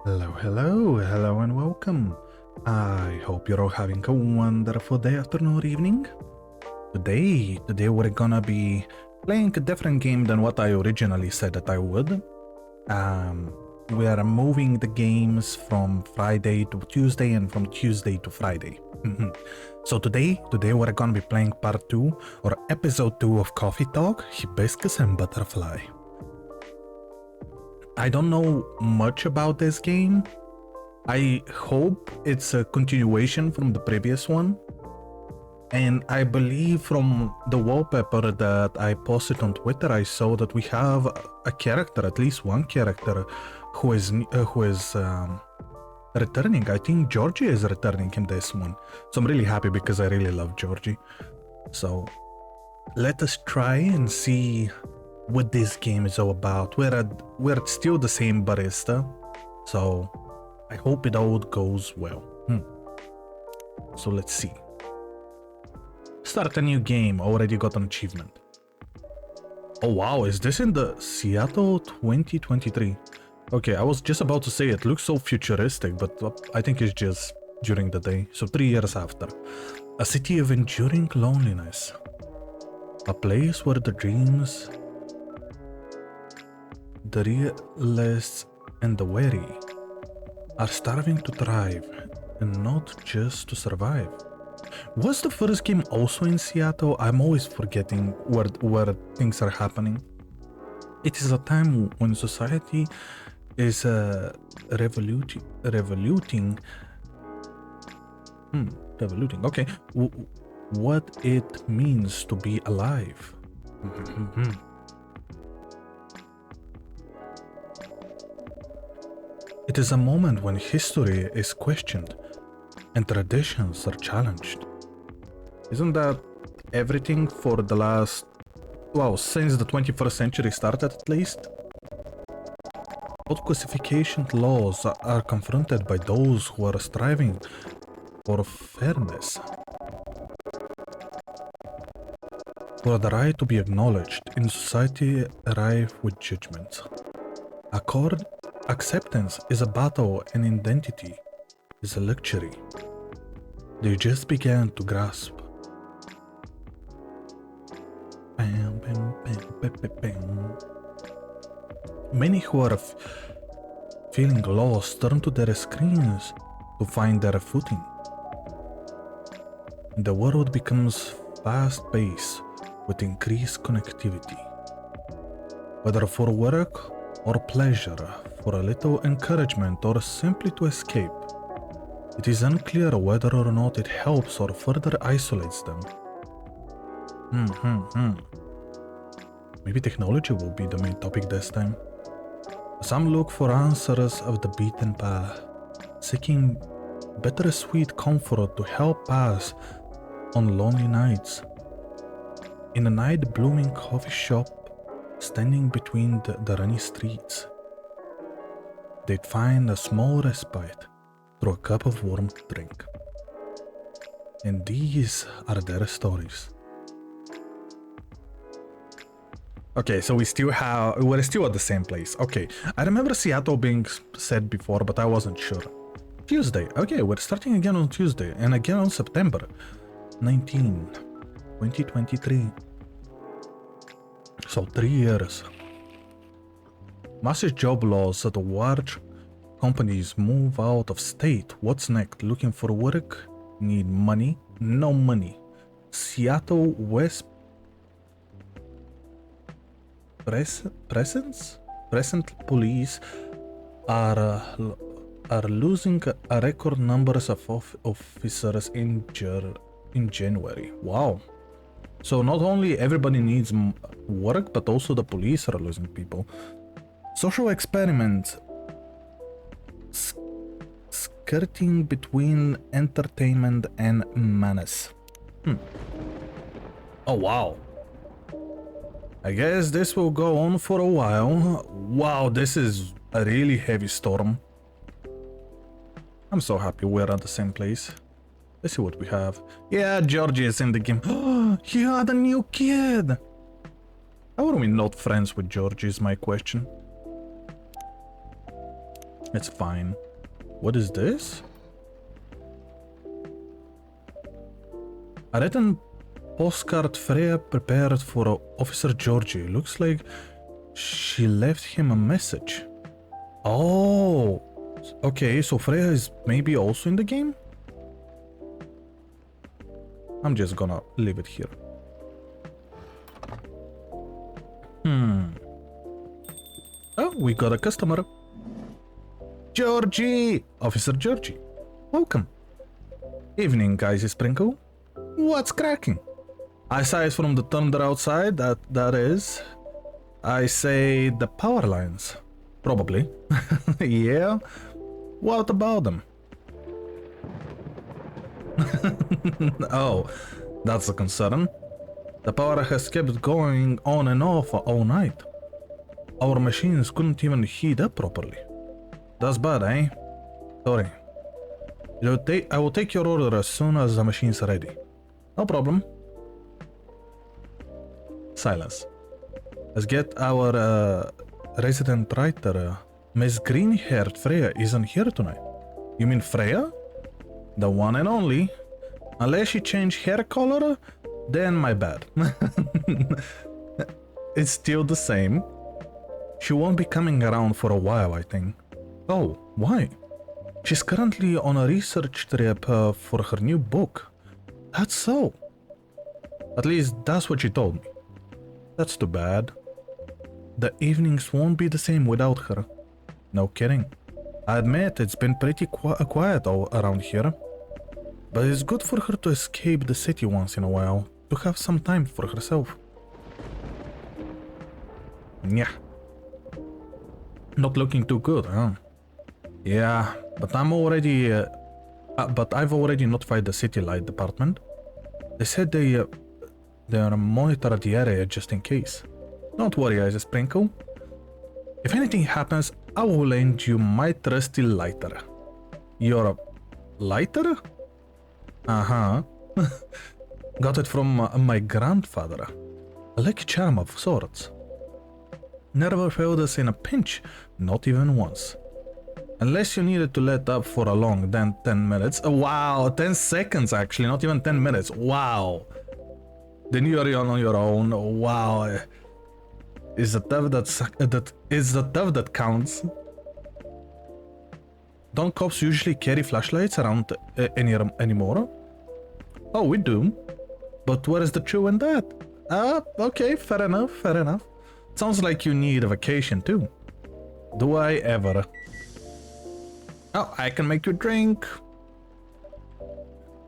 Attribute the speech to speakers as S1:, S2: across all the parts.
S1: Hello and welcome. I hope you're all having a wonderful day, afternoon, or evening. Today we're gonna be playing a different game than what I originally said that I would. We are moving the games from Friday to Tuesday and from Tuesday to Friday. So today we're gonna be playing part 2 or episode 2 of Coffee Talk, Hibiscus and Butterfly. I don't know much about this game. I hope it's a continuation from the previous one. And I believe from the wallpaper that I posted on Twitter, I saw that we have a character, at least one character, who is returning. I think Georgie is returning in this one. So I'm really happy because I really love Georgie. So let us try and see what this game is all about. We're still the same barista, so I hope it all goes well. So let's see. Start a new game. Already got an achievement. Oh wow, is this in the Seattle 2023? Okay, I was just about to say it looks so futuristic, but I think it's just during the day. So 3 years after. A city of enduring loneliness. A place where the dreams, the realists and the weary are starving to thrive and not just to survive. Was the first game also in Seattle? I'm always forgetting where things are happening. It is a time when society is revoluting. Okay, what it means to be alive. It is a moment when history is questioned and traditions are challenged. Isn't that everything for the last, well, since the 21st century started at least? Both classification laws are confronted by those who are striving for fairness, for the right to be acknowledged in society rife with judgment. Acceptance is a battle and identity is a luxury they just began to grasp. Many who are feeling lost turn to their screens to find their footing. The world becomes fast-paced with increased connectivity. Whether for work or pleasure, for a little encouragement or simply to escape, it is unclear whether or not it helps or further isolates them. Maybe technology will be the main topic this time. Some look for answers of the beaten path, seeking bittersweet comfort to help pass on lonely nights. In a night-blooming coffee shop standing between the rainy streets, they'd find a small respite through a cup of warm drink. And these are their stories. Okay, so we're still at the same place. Okay, I remember Seattle being said before, but I wasn't sure. Tuesday. Okay, we're starting again on Tuesday and again on September 19, 2023. So 3 years. Massive job loss at large companies move out of state. What's next? Looking for work? Need money? No money. Seattle West present police are losing a record numbers of officers in January. Wow. So not only everybody needs work, but also the police are losing people. Social experiment skirting between entertainment and menace. Oh wow. I guess this will go on for a while. Wow, this is a really heavy storm. I'm so happy we're at the same place. Let's see what we have. Yeah, Georgie is in the game. He had a new kid. How are we not friends with Georgie is my question. It's fine. What is this? A written postcard Freya prepared for Officer Georgie. Looks like she left him a message. Oh, okay, so Freya is maybe also in the game? I'm just gonna leave it here. Oh, we got a customer. Georgie! Officer Georgie. Welcome. Evening, guys, Sprinkle. What's cracking? I saw it from the thunder outside, that is. I say the power lines. Probably. Yeah? What about them? Oh, that's a concern. The power has kept going on and off all night. Our machines couldn't even heat up properly. That's bad, eh? Sorry. I will take your order as soon as the machine's ready. No problem. Silence. Let's get our resident writer, Miss Green-haired Freya isn't here tonight. You mean Freya? The one and only. Unless she changed hair color, then my bad. It's still the same. She won't be coming around for a while, I think. Oh, why? She's currently on a research trip for her new book. That's so. At least that's what she told me. That's too bad. The evenings won't be the same without her. No kidding. I admit it's been pretty quiet all around here. But it's good for her to escape the city once in a while, to have some time for herself. Yeah. Not looking too good, huh? Yeah, but I've already notified the city light department. They said they'll monitor the area just in case. Don't worry, Ice Sprinkle. If anything happens, I will lend you my trusty lighter. Your lighter? Uh-huh. Got it from my grandfather. A lucky charm of sorts. Never failed us in a pinch, not even once. Unless you needed to let up for a long, then 10 minutes. Wow, 10 seconds actually, not even 10 minutes. Wow. Then you are on your own. Wow. Is the tough that counts. Don't cops usually carry flashlights around anymore? Oh, we do. But where is the truth in that? Okay, fair enough, fair enough. Sounds like you need a vacation too. Do I ever? Oh, I can make you drink.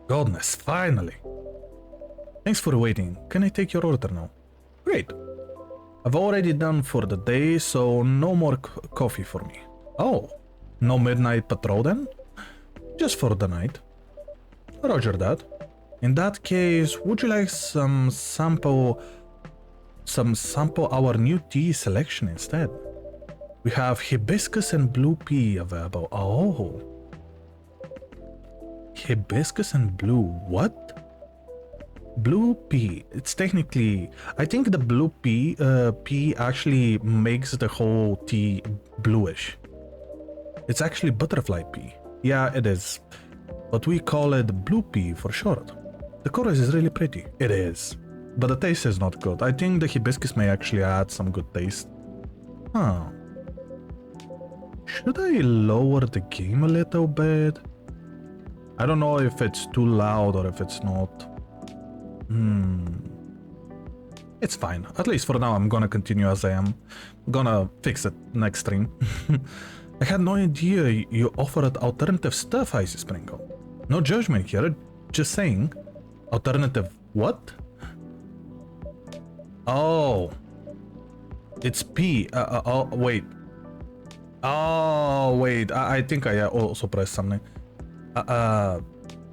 S1: Goodness, finally. Thanks for waiting. Can I take your order now? Great. I've already done for the day, so no more coffee for me. Oh, no midnight patrol then? Just for the night. Roger that. In that case, would you like some sample our new tea selection instead? We have hibiscus and blue pea available. Oh. Hibiscus and blue, what? Blue pea. It's technically, I think the blue pea actually makes the whole tea bluish. It's actually butterfly pea. Yeah, it is. But we call it blue pea for short. The color is really pretty. It is. But the taste is not good. I think the hibiscus may actually add some good taste. Huh. Should I lower the game a little bit? I don't know if it's too loud or if it's not. It's fine. At least for now, I'm gonna continue as I am. I'm gonna fix it next stream. I had no idea you offered alternative stuff, Icy Sprinkle. No judgment here, just saying. Alternative what? Oh. It's P. Oh, wait. Oh, wait. I think I also pressed something.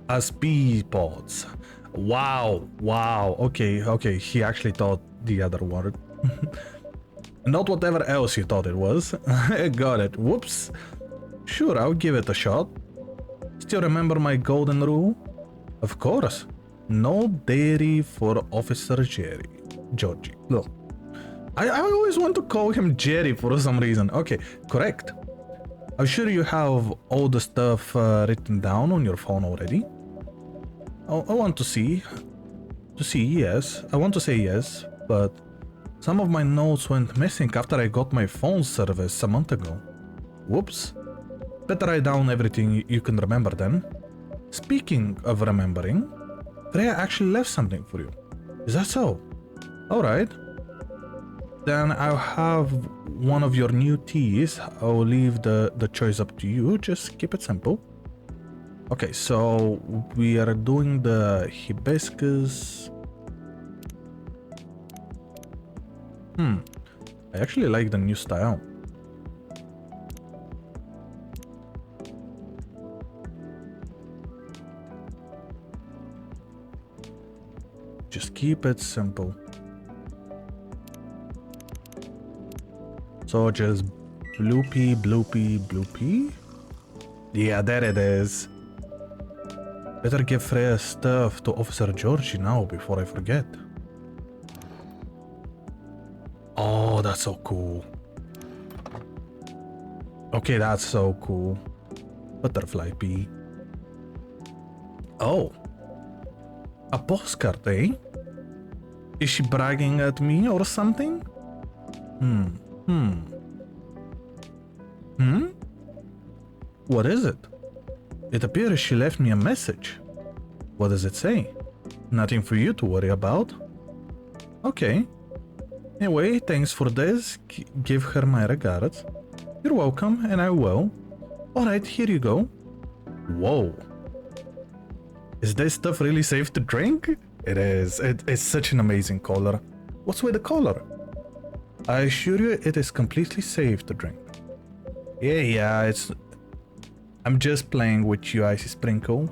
S1: As pea pods. Wow. Wow. Okay. He actually thought the other word. Not whatever else you thought it was. Got it. Whoops. Sure, I'll give it a shot. Still remember my golden rule? Of course. No dairy for Officer Georgie. Look. I always want to call him Jerry for some reason. Okay, correct. I'm sure you have all the stuff written down on your phone already. I want to see. Yes. I want to say yes, but some of my notes went missing after I got my phone service a month ago. Whoops. Better write down everything you can remember then. Speaking of remembering, Freya actually left something for you. Is that so? Alright. Then I'll have one of your new teas. I'll leave the choice up to you. Just keep it simple. Okay, so we are doing the hibiscus. I actually like the new style. Just keep it simple. So just bloopy. Yeah, there it is. Better give Freya stuff to Officer Georgie now before I forget. Oh, that's so cool. Okay, that's so cool. Butterfly pea. Oh. A postcard, eh? Is she bragging at me or something? What is it? It appears she left me a message. What does it say? Nothing for you to worry about. Okay. Anyway, thanks for this. Give her my regards. You're welcome, and I will. Alright, here you go. Whoa. Is this stuff really safe to drink? It is. It's such an amazing color. What's with the color? I assure you it is completely safe to drink. Yeah, it's... I'm just playing with you, Icy Sprinkle.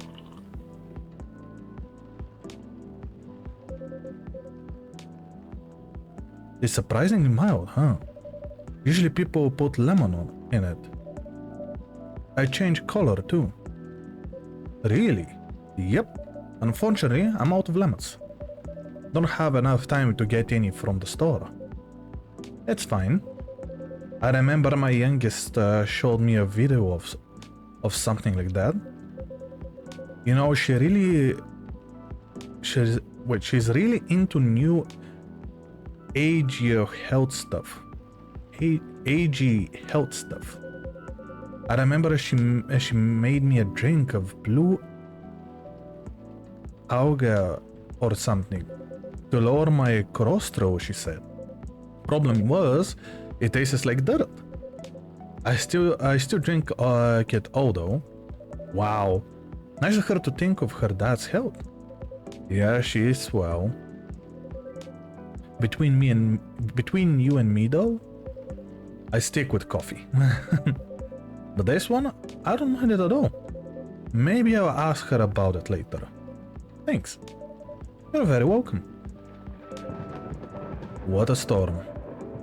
S1: It's surprisingly mild, huh? Usually people put lemon in it. I change color too. Really? Yep. Unfortunately, I'm out of lemons. Don't have enough time to get any from the store. It's fine. I remember my youngest showed me a video of something like that. You know, she's really into new agey health stuff. Agey health stuff. I remember she made me a drink of blue alga or something to lower my cholesterol, she said. Problem was, it tastes like dirt. I still drink it although. Wow. Nice of her to think of her dad's health. Yeah, she is well. Between you and me though, I stick with coffee. But this one, I don't mind it at all. Maybe I'll ask her about it later. Thanks. You're very welcome. What a storm.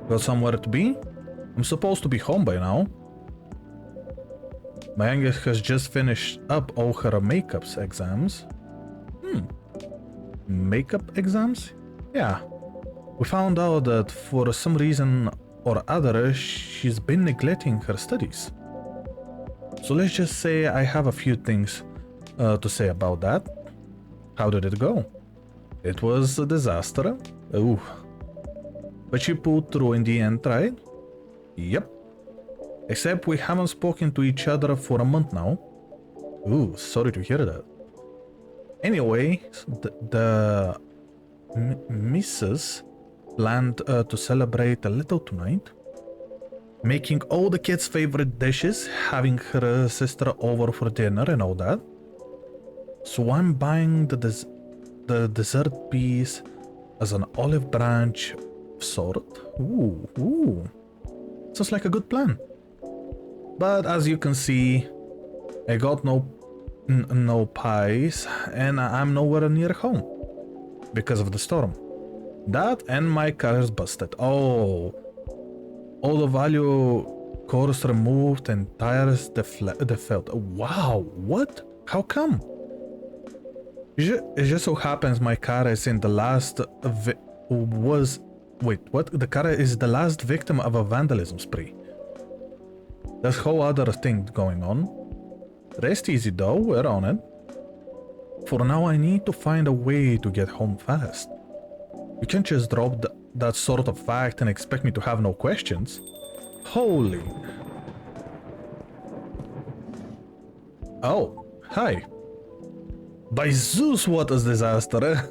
S1: Got somewhere to be? I'm supposed to be home by now. My youngest has just finished up all her makeup exams. Makeup exams? Yeah. We found out that for some reason or other, she's been neglecting her studies. So let's just say I have a few things to say about that. How did it go? It was a disaster. Ooh. But she pulled through in the end, right? Yep. Except we haven't spoken to each other for a month now. Ooh, sorry to hear that. Anyway, the Mrs. planned to celebrate a little tonight. Making all the kids' favorite dishes, having her sister over for dinner and all that. So I'm buying the dessert piece as an olive branch of sort. Ooh. Sounds like a good plan. But as you can see, I got no pies and I'm nowhere near home because of the storm. That and my car is busted. Oh, all the value cores removed and tires defelled. Wow, what? How come? It just so happens my car is in the last The car is the last victim of a vandalism spree. There's whole other thing going on. Rest easy though, we're on it. For now, I need to find a way to get home fast. You can't just drop that sort of fact and expect me to have no questions. Holy. Oh, hi. By Zeus, what a disaster.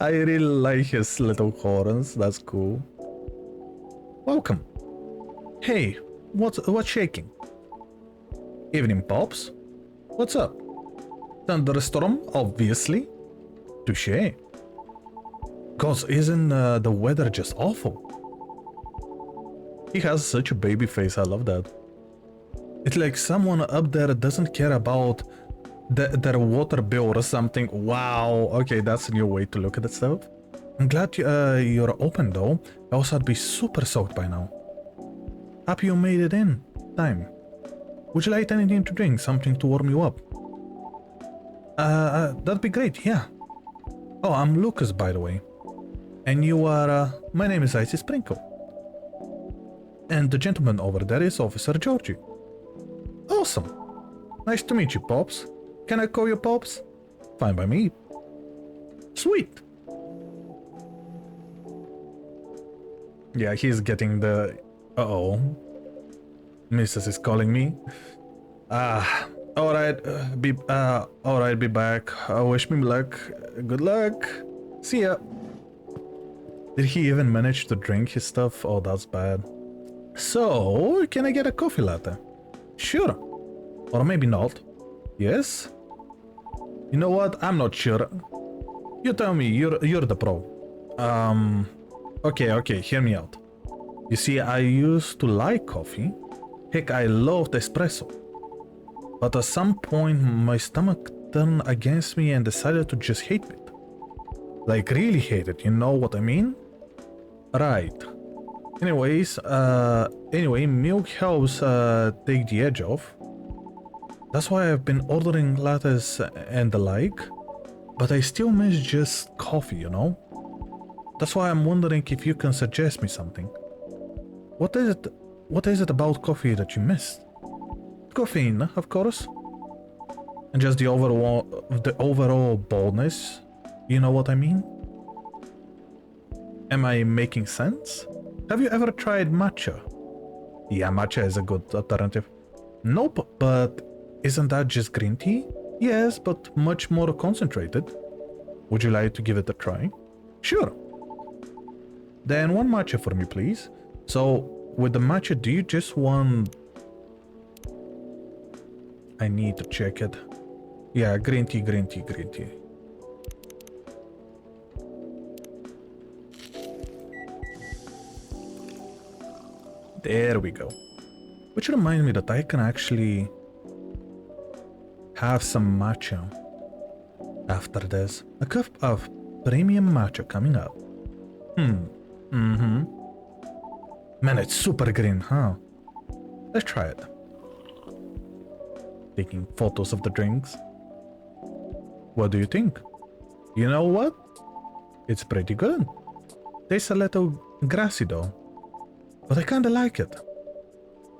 S1: I really like his little horns, that's cool. Welcome. Hey, what's shaking? Evening, Pops. What's up? Thunderstorm, obviously. Touché. Cause isn't the weather just awful? He has such a baby face, I love that. It's like someone up there doesn't care about their water bill or something. Wow, okay, that's a new way to look at that stuff. I'm glad you're open though, else I'd be super soaked by now. Happy you made it in time. Would you like anything to drink, something to warm you up? That'd be great, yeah. Oh, I'm Lucas, by the way. And you are, my name is Icy Sprinkle. And the gentleman over there is Officer Georgie. Awesome. Nice to meet you, Pops. Can I call you Pops? Fine by me. Sweet. Yeah, he's getting the... Uh-oh. Mrs. is calling me. Alright, be back. Wish me luck. Good luck. See ya. Did he even manage to drink his stuff? Oh, that's bad. So, can I get a coffee latte? Sure. Or maybe not. Yes? You know what? I'm not sure. You tell me, you're the pro. Okay, hear me out. You see, I used to like coffee. Heck, I loved espresso. But at some point, my stomach turned against me and decided to just hate it. Like, really hate it, you know what I mean? Right. Anyways, milk helps take the edge off. That's why I've been ordering lattes and the like. But I still miss just coffee, you know? That's why I'm wondering if you can suggest me something. What is it about coffee that you missed? Caffeine, of course. And just the overall boldness. You know what I mean? Am I making sense? Have you ever tried matcha? Yeah, matcha is a good alternative. Nope, but isn't that just green tea? Yes, but much more concentrated. Would you like to give it a try? Sure. Then one matcha for me, please. So, with the matcha, do you just want... I need to check it. Yeah, green tea. There we go. Which reminds me that I can actually have some matcha after this. A cup of premium matcha coming up. Man, it's super green, huh? Let's try it. Taking photos of the drinks. What do you think? You know what? It's pretty good. Tastes a little grassy though. But I kinda like it.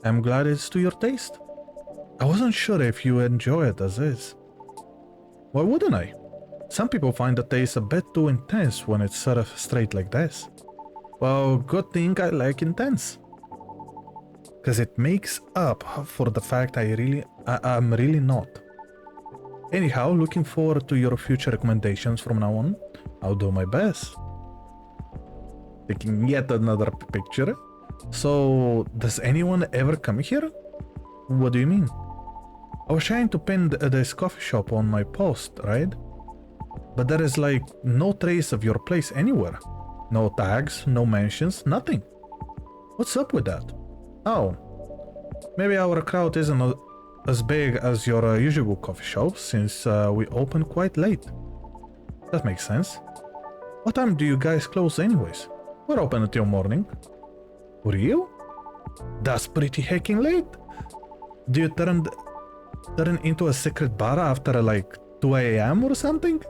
S1: I'm glad it's to your taste. I wasn't sure if you enjoy it as is. Why wouldn't I? Some people find the taste a bit too intense when it's served straight like this. Well, good thing I like intense. Cause it makes up for the fact I'm really not. Anyhow, looking forward to your future recommendations from now on. I'll do my best. Taking yet another picture. So, does anyone ever come here? What do you mean? I was trying to pin this coffee shop on my post, right? But there is like no trace of your place anywhere. No tags, no mentions, nothing. What's up with that? Oh, maybe our crowd isn't as big as your usual coffee shop since we open quite late. That makes sense. What time do you guys close anyways? We're open until morning. Real? That's pretty heckin' late. Do you turn into a secret bar after like 2 AM or something?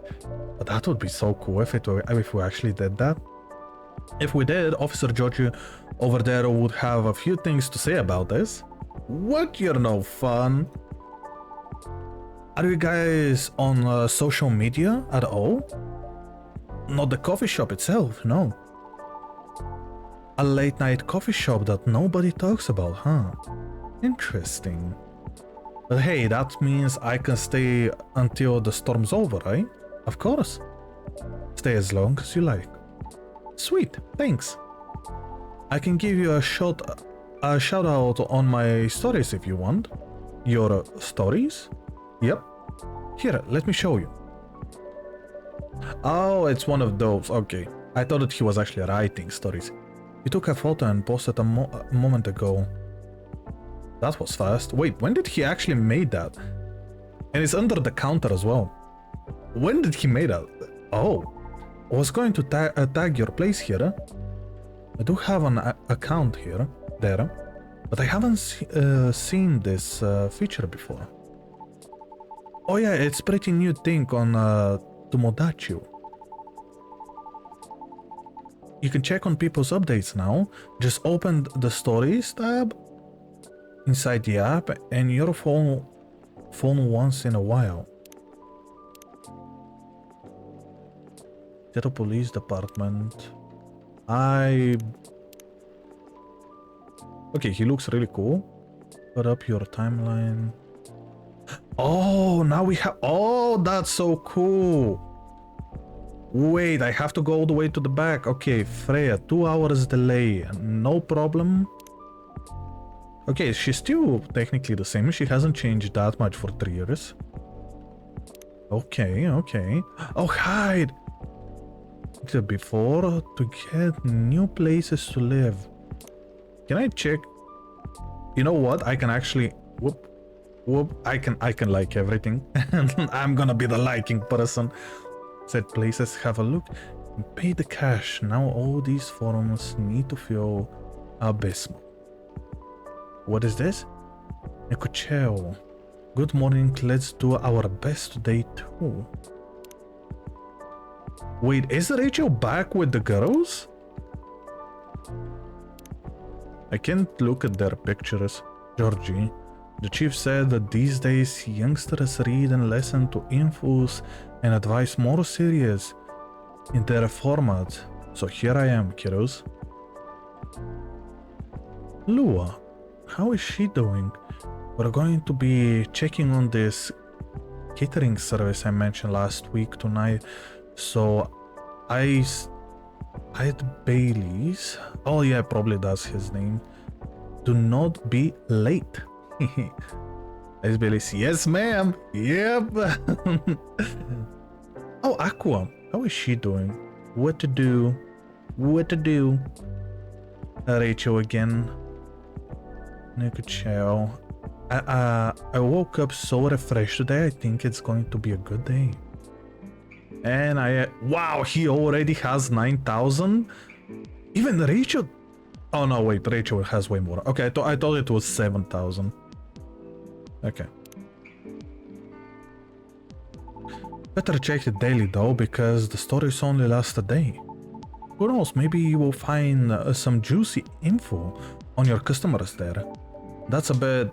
S1: That would be so cool if we actually did that. If we did, Officer Georgie over there would have a few things to say about this. What, you're no fun? Are you guys on social media at all? Not the coffee shop itself, no. A late night coffee shop that nobody talks about, huh? Interesting. But hey, that means I can stay until the storm's over, right? Of course. Stay as long as you like. Sweet, thanks. I can give you a shout out on my stories if you want. Your stories? Yep. Here, let me show you. Oh, it's one of those. Okay. I thought that he was actually writing stories. He took a photo and posted a moment ago. That was fast. Wait, when did he actually made that? And it's under the counter as well. When did he make that? Oh. I was going to tag your place here. I do have an account there, but I haven't seen this feature before. Oh yeah, it's pretty new thing on Tomodachi. You can check on people's updates now. Just open the stories tab inside the app and your phone once in a while. Seattle Police Department. Okay, he looks really cool. Put up your timeline. Oh, now we have... Oh, that's so cool. Wait, I have to go all the way to the back. Okay, Freya, 2 hours delay. No problem. Okay, she's still technically the same. She hasn't changed that much for 3 years. Okay, okay. Oh, hide! Before to get new places to live. Can I check? You know what? I can actually... I can like everything. I'm gonna be the liking person. Said places, have a look. Pay the cash. Now all these forms need to feel abysmal. What is this? Nekocheo. Good morning, let's do our best today too. Wait, is Rachel back with the girls? I can't look at their pictures. Georgie. The chief said that these days youngsters read and listen to infos and advice more serious in their format. So here I am, kiddos. Lua, how is she doing? We're going to be checking on this catering service I mentioned last week tonight. So I had Bailey's. Oh yeah, probably that's his name. Do not be late. As Bailey says, yes ma'am. Yep. Oh, Aqua, how is she doing? What to do? What to do? Rachel again. Nekocheo. I woke up so refreshed today. I think it's going to be a good day. And wow, he already has 9,000. Even Rachel. Oh no, wait, Rachel has way more. Okay, I thought it was 7,000. Okay. Better check it daily though, because the stories only last a day. Who knows, maybe you will find some juicy info on your customers there. That's a bit...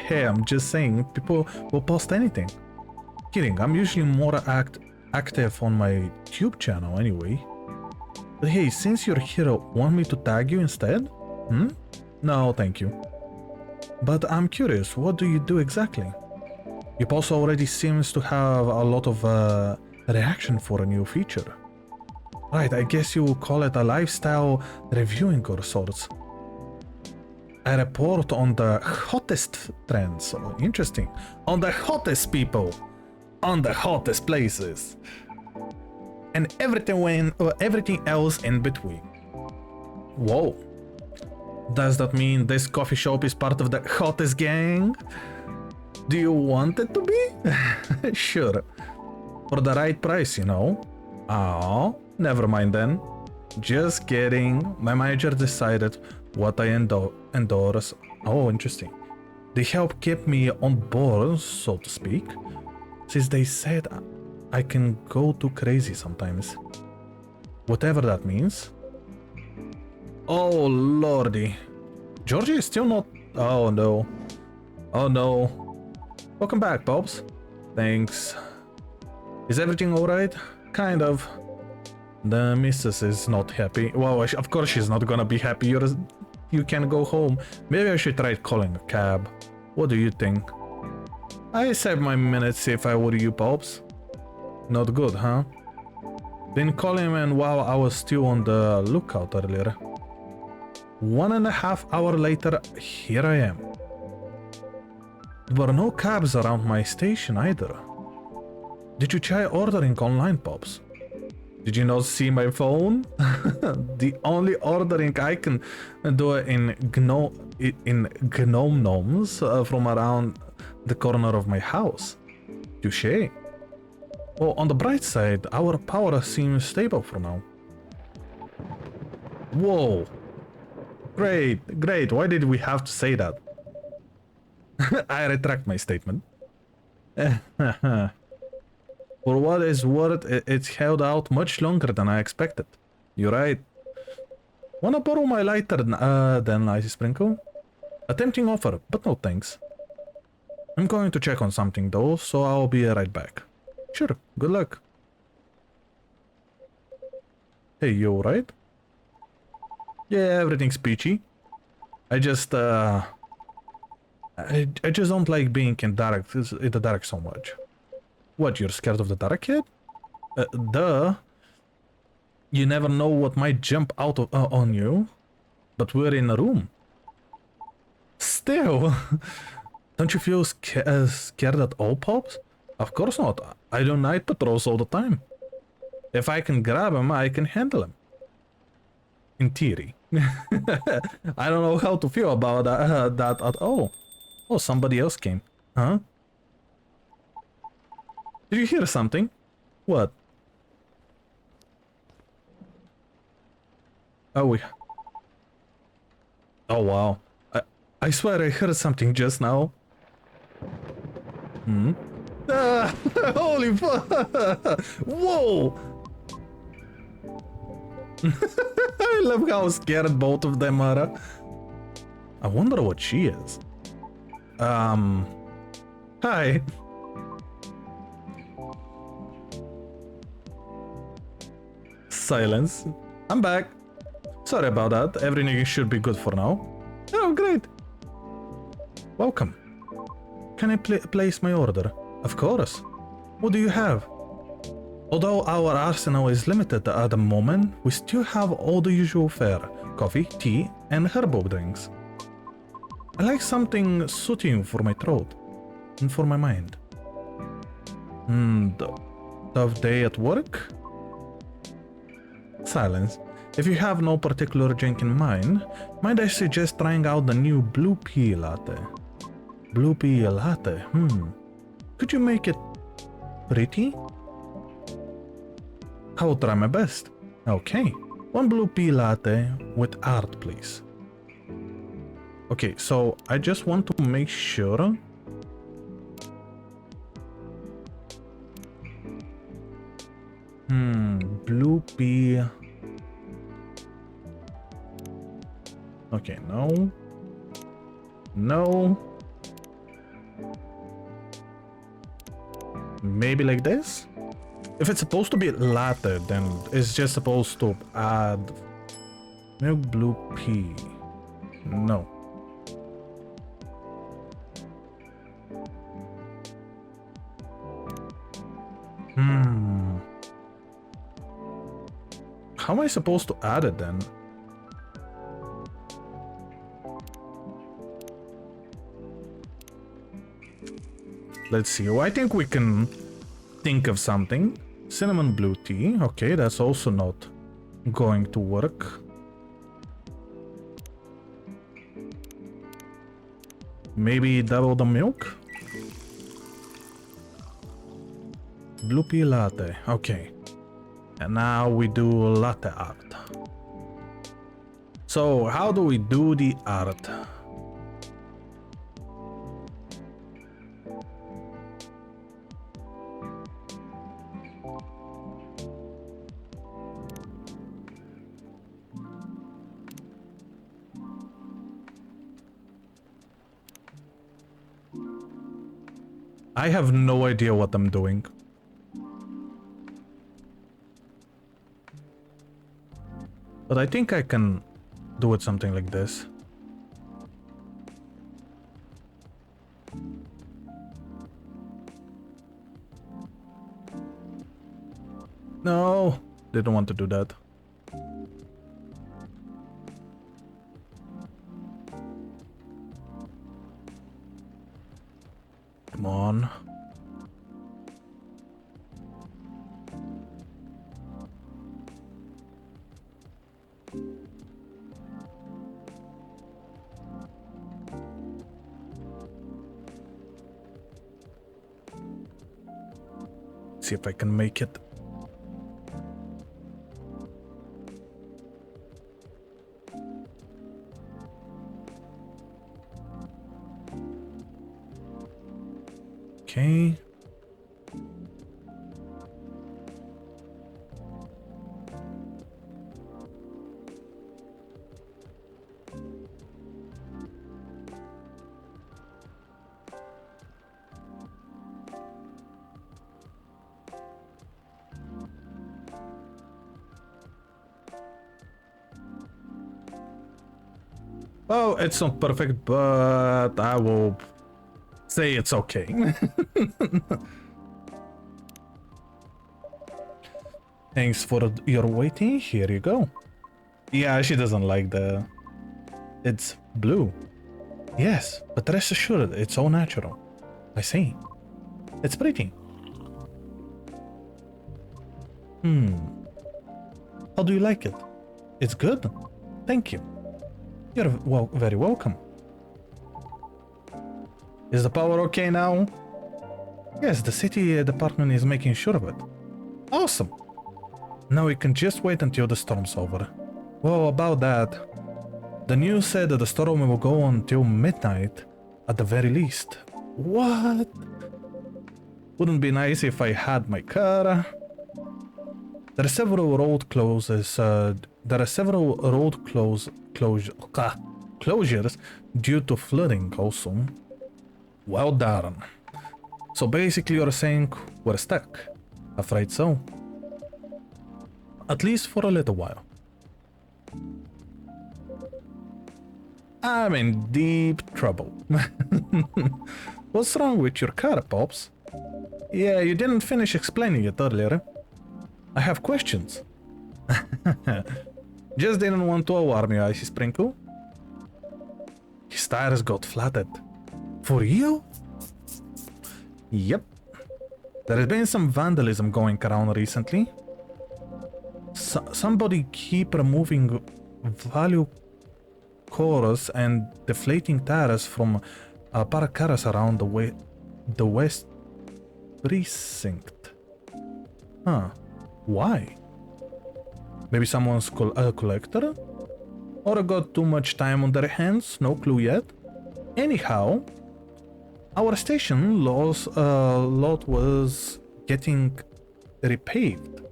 S1: Hey, I'm just saying, people will post anything. Kidding, I'm usually more active on my tube channel anyway. But hey, since you're here, want me to tag you instead? No, thank you. But I'm curious, what do you do exactly? Your post already seems to have a lot of reaction for a new feature. Right, I guess you will call it a lifestyle reviewing or sorts. A report on the hottest trends. Oh, interesting. On the hottest people. On the hottest places. And everything else in between. Whoa. Does that mean this coffee shop is part of the hottest gang? Do you want it to be? Sure. For the right price, you know. Oh, never mind then. Just kidding. My manager decided what I endorse. Oh, interesting. They help keep me on board, so to speak. Since they said I can go too crazy sometimes. Whatever that means. Oh lordy. Georgie is still not... Oh no. Oh no. Welcome back, Pops. Thanks. Is everything alright? Kind of. The missus is not happy. Well, of course she's not gonna be happy. You can go home. Maybe I should try calling a cab. What do you think? I save my minutes if I were you, Pops. Not good, huh? Didn't call him and while I was still on the lookout earlier. 1.5 hours later, here I am. There were no cabs around my station either. Did you try ordering online, Pops? Did you not see my phone? The only ordering I can do in Gnome Gnomes from around the corner of my house. Touché. Well, on the bright side, our power seems stable for now. Whoa. Great, great. Why did we have to say that? I retract my statement. For what it's worth, it's held out much longer than I expected. You're right. Wanna borrow my lighter then, Icy Sprinkle? A tempting offer, but no thanks. I'm going to check on something though, so I'll be right back. Sure, good luck. Hey, you alright? Yeah, everything's peachy. I just don't like being in the dark so much. What, you're scared of the dark yet? Duh. You never know what might jump out of, on you. But we're in a room. Still. Don't you feel scared at all, Pops? Of course not. I do night patrols all the time. If I can grab him, I can handle him. In theory. I don't know how to feel about that at all. Oh, somebody else came. Huh? Did you hear something? What? Oh, oh wow. I swear I heard something just now. Hmm? Ah, holy fuck! Whoa! I love how scared both of them are. I wonder what she is. Hi. Silence. I'm back. Sorry about that. Everything should be good for now. Oh, great. Welcome. Can I place my order? Of course. What do you have? Although our arsenal is limited at the moment, we still have all the usual fare. Coffee, tea, and herbal drinks. I like something soothing for my throat. And for my mind. Tough day at work? Silence. If you have no particular drink in mind, might I suggest trying out the new blue pea latte? Blue pea latte, Could you make it pretty? I will try my best. Okay, one blue pea latte with art, please. Okay, so I just want to make sure. Blue pea. Okay, no. No. Maybe like this? If it's supposed to be latte, then it's just supposed to add milk blue pea. No. How am I supposed to add it then? Let's see. Oh, I think we can think of something. Cinnamon blue tea. Okay, that's also not going to work. Maybe double the milk? Blue pea latte. Okay. And now we do latte art. So, how do we do the art? I have no idea what I'm doing. But I think I can do it something like this. No, didn't want to do that. Come on. See if I can make it. Okay. Oh, it's not perfect, but I will say it's okay. Thanks for your waiting. Here you go. Yeah, she doesn't like the... It's blue. Yes, but rest assured, it's so natural. I see. It's pretty. How do you like it? It's good. Thank you. You're very welcome. Is the power okay now? Yes, the city department is making sure of it. Awesome. Now we can just wait until the storm's over. Well, about that, the news said that the storm will go until midnight at the very least. What? Wouldn't be nice if I had my car. There are several road closures. Closures due to flooding also. Well done. So basically you're saying we're stuck. Afraid so. At least for a little while. I'm in deep trouble. What's wrong with your car, Pops? Yeah, you didn't finish explaining it earlier. I have questions. Just didn't want to alarm you, Icy Sprinkle. His tires got flattened. For real? Yep. There has been some vandalism going around recently. Somebody keep removing value cores and deflating tires from parked cars around the west precinct. Huh. Why? Maybe someone's a collector? Or got too much time on their hands? No clue yet. Anyhow, our station lot was getting repaved.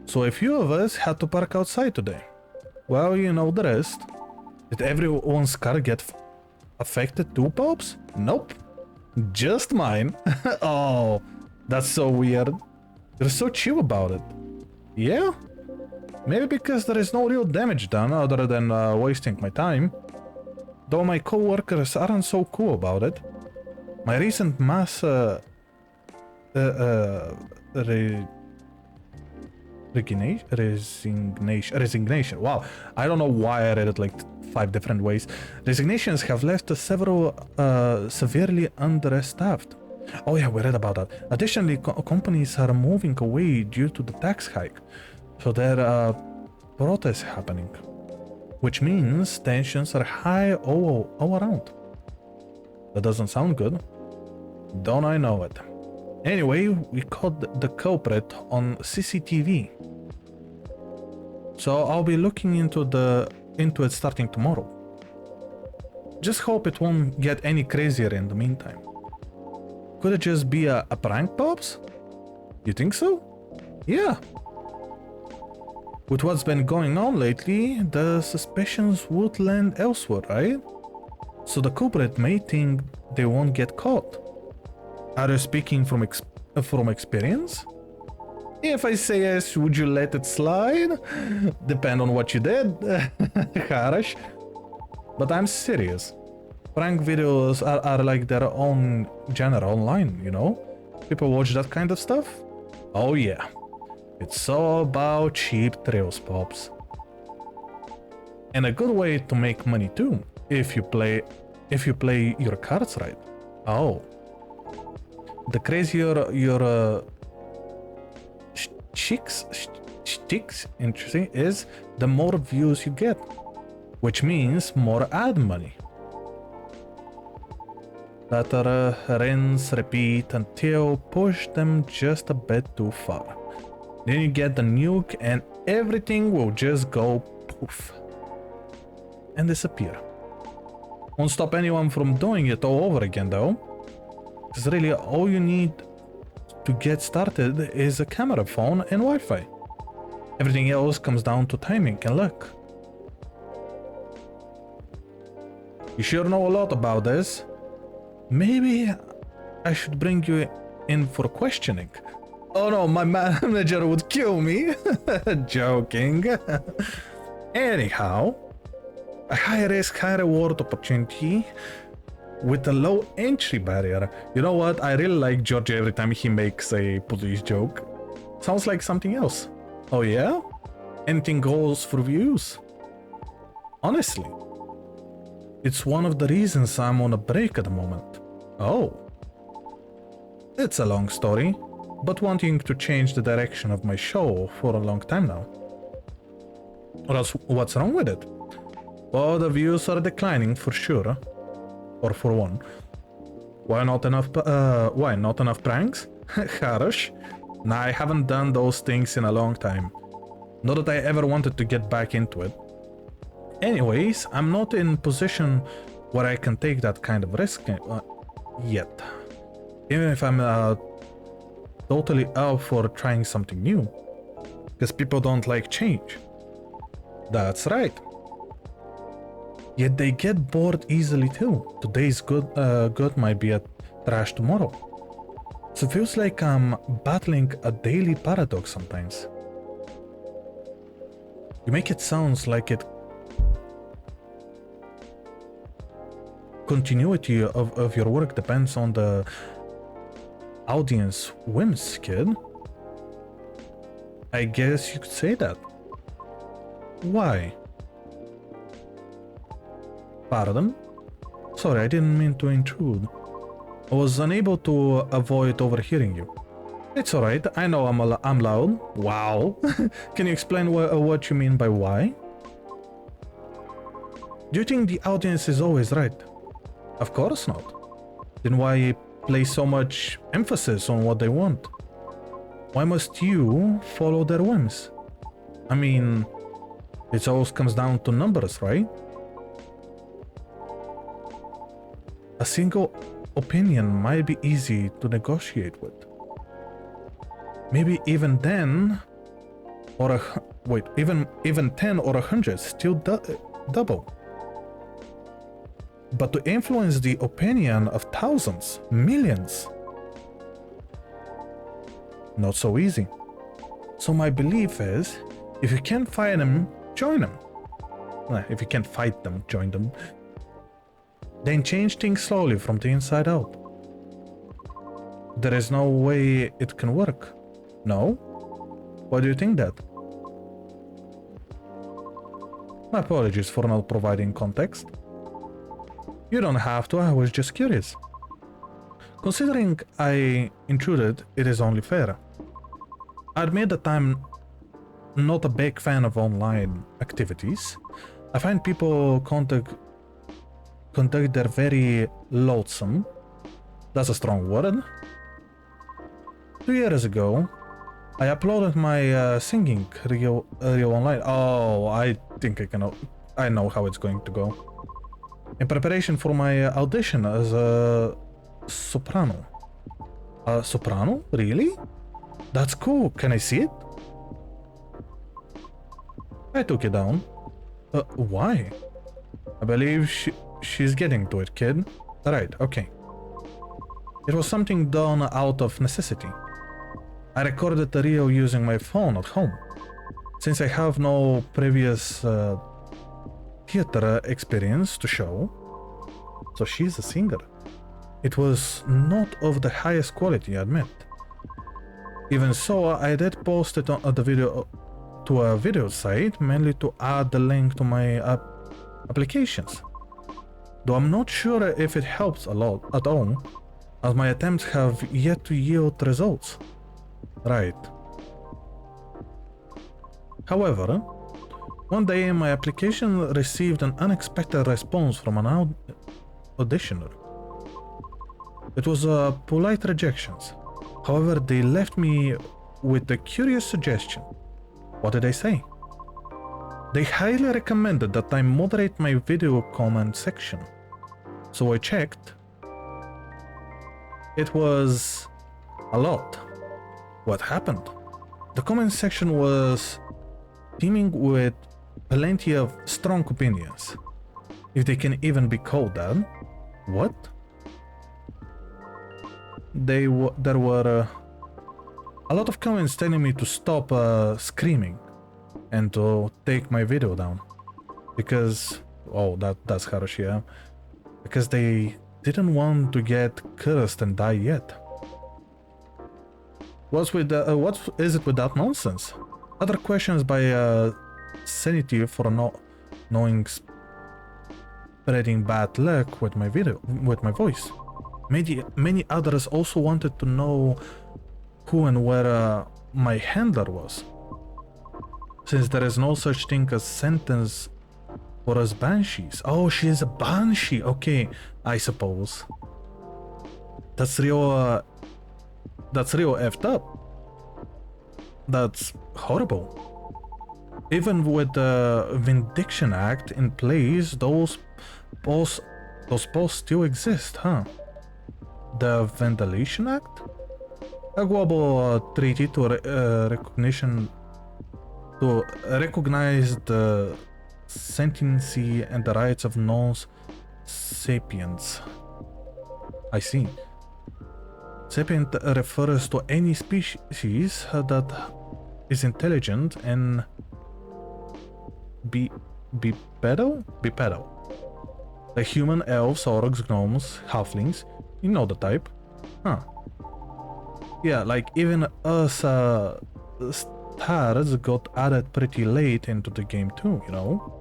S1: So a few of us had to park outside today. Well, you know the rest. Did everyone's car get affected too, Pops? Nope. Just mine. Oh, that's so weird. You're so chill about it. Yeah? Maybe because there is no real damage done other than wasting my time. Though my co-workers aren't so cool about it. My recent mass resignation. Wow, I don't know why I read it like 5 different ways. Resignations have left several severely understaffed. Oh yeah, we read about that. Additionally, companies are moving away due to the tax hike. So there are protests happening. Which means tensions are high all around. That doesn't sound good. Don't I know it. Anyway, we caught the culprit on CCTV. So I'll be looking into it starting tomorrow. Just hope it won't get any crazier in the meantime. Could it just be a prank, Pops? You think so? Yeah. With what's been going on lately, the suspicions would land elsewhere, right? So the culprit may think they won't get caught. Are you speaking from experience? If I say yes, would you let it slide? Depend on what you did. Harsh. But I'm serious. Prank videos are like their own genre online, you know? People watch that kind of stuff? Oh yeah. It's all about cheap thrills, pops. And a good way to make money too, if you play your cards right. Oh. The crazier your sticks, interesting, is the more views you get, which means more ad money. Later, rinse, repeat until push them just a bit too far. Then you get the nuke and everything will just go poof and disappear. Won't stop anyone from doing it all over again though. Because really all you need to get started is a camera phone and Wi-Fi. Everything else comes down to timing and luck. You sure know a lot about this. Maybe I should bring you in for questioning. Oh no, my manager would kill me. Joking. Anyhow, a high risk, high reward opportunity with a low entry barrier. You know what? I really like Georgie every time he makes a police joke. Sounds like something else. Oh yeah? Anything goes for views? Honestly, it's one of the reasons I'm on a break at the moment. Oh. It's a long story, but wanting to change the direction of my show for a long time now. Or else, what's wrong with it? Well, the views are declining for sure. Or for one. Why not enough pranks? Harsh. Nah, I haven't done those things in a long time. Not that I ever wanted to get back into it. Anyways, I'm not in position where I can take that kind of risk yet. Even if I'm totally up for trying something new. Because people don't like change. That's right. Yet they get bored easily too. Today's good might be a trash tomorrow. So it feels like I'm battling a daily paradox sometimes. You make it sound like it continuity of your work depends on the audience whims, kid. I guess you could say that. Why? Pardon? Sorry, I didn't mean to intrude. I was unable to avoid overhearing you. It's alright, I know I'm loud. Wow. Can you explain what you mean by why? Do you think the audience is always right? Of course not. Then why place so much emphasis on what they want? Why must you follow their whims? I mean, it always comes down to numbers, right? A single opinion might be easy to negotiate with. Maybe even then, or even 10 or 100 still double. But to influence the opinion of thousands, millions, not so easy. So my belief is, if you can't fight them, join them. If you can't fight them, join them. Then change things slowly from the inside out. There is no way it can work. No? Why do you think that? My apologies for not providing context. You don't have to, I was just curious. Considering I intruded, it is only fair. I admit that I'm not a big fan of online activities. I find people conduct their very loathsome. That's a strong word. 2 years ago, I uploaded my singing reel online. Oh, I think I know how it's going to go. In preparation for my audition as a soprano. A soprano? Really? That's cool. Can I see it? I took it down. Why? I believe she's getting to it, kid. Right, okay. It was something done out of necessity. I recorded the reel using my phone at home. Since I have no previous theater experience to show, so she's a singer. It was not of the highest quality, I admit. Even so, I did post it on the video to a video site, mainly to add the link to my applications. Though I'm not sure if it helps a lot at all, as my attempts have yet to yield results. Right. However, one day my application received an unexpected response from an auditioner. It was a polite rejection. However, they left me with a curious suggestion. What did they say? They highly recommended that I moderate my video comment section. So I checked. It was a lot. What happened? The comment section was teeming with plenty of strong opinions. If they can even be called that. What? There were a lot of comments telling me to stop screaming and to take my video down. Because, oh, that's harsh, yeah. Because they didn't want to get cursed and die yet. What is it with that nonsense? Other questions by sanity for not knowing spreading bad luck with my video, with my voice. Many others also wanted to know who and where my handler was. Since there is no such thing as sentence for us banshees. Oh, she is a banshee. Okay, I suppose. That's real effed up. That's horrible. Even with the Vindication Act in place, those posts still exist, huh? The Vandalization Act? A global treaty to recognize the sentiency and the rights of non-sapiens. I see. Sapient refers to any species that is intelligent and bipedal? Like human, elves, orcs, gnomes, halflings. You know the type. Huh. Yeah, like even us stars got added pretty late into the game too, you know?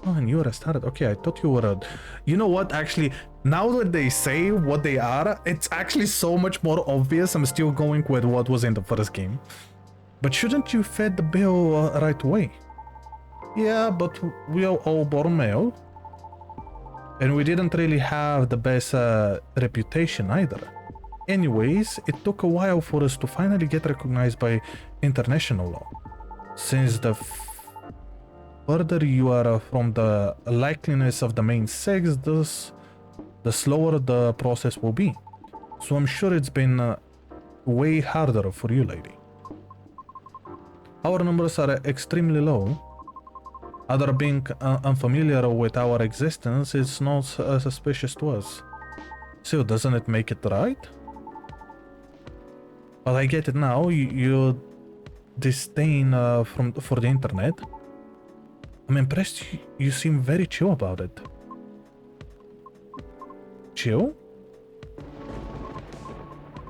S1: Oh, and you are a star. Okay, I thought you were a... You know what, actually, now that they say what they are, it's actually so much more obvious. I'm still going with what was in the first game. But shouldn't you fit the bill right away? Yeah, but we are all born male. And we didn't really have the best reputation either. Anyways, it took a while for us to finally get recognized by international law. Since the further you are from the likeliness of the main sex, the slower the process will be. So I'm sure it's been way harder for you, lady. Our numbers are extremely low. Other being unfamiliar with our existence is not suspicious to us. So doesn't it make it right? But I get it now. You disdain for the internet. I'm impressed. You seem very chill about it. Chill?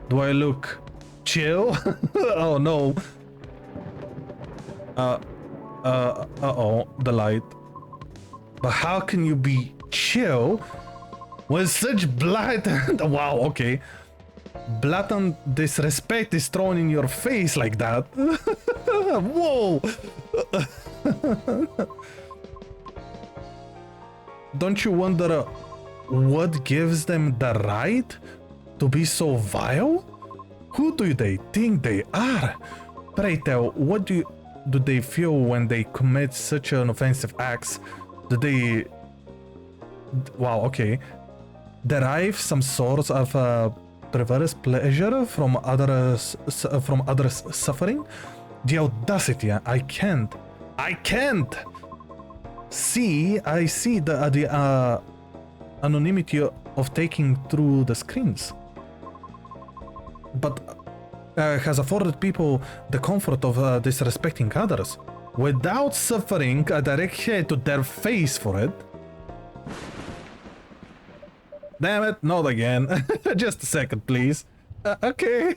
S1: Do I look chill? Oh no. Uh-oh, the light. But how can you be chill when such blatant... Wow, okay. Blatant disrespect is thrown in your face like that? Whoa! Don't you wonder what gives them the right to be so vile? Who do they think they are? Pray tell, what do they feel when they commit such an offensive acts? Do they... Wow, okay. Derive some sort of perverse pleasure from others' suffering? The audacity! I can't. I see the anonymity of taking through the screens. but has afforded people the comfort of disrespecting others without suffering a direct hit to their face for it. Damn it, not again. Just a second, please. Okay.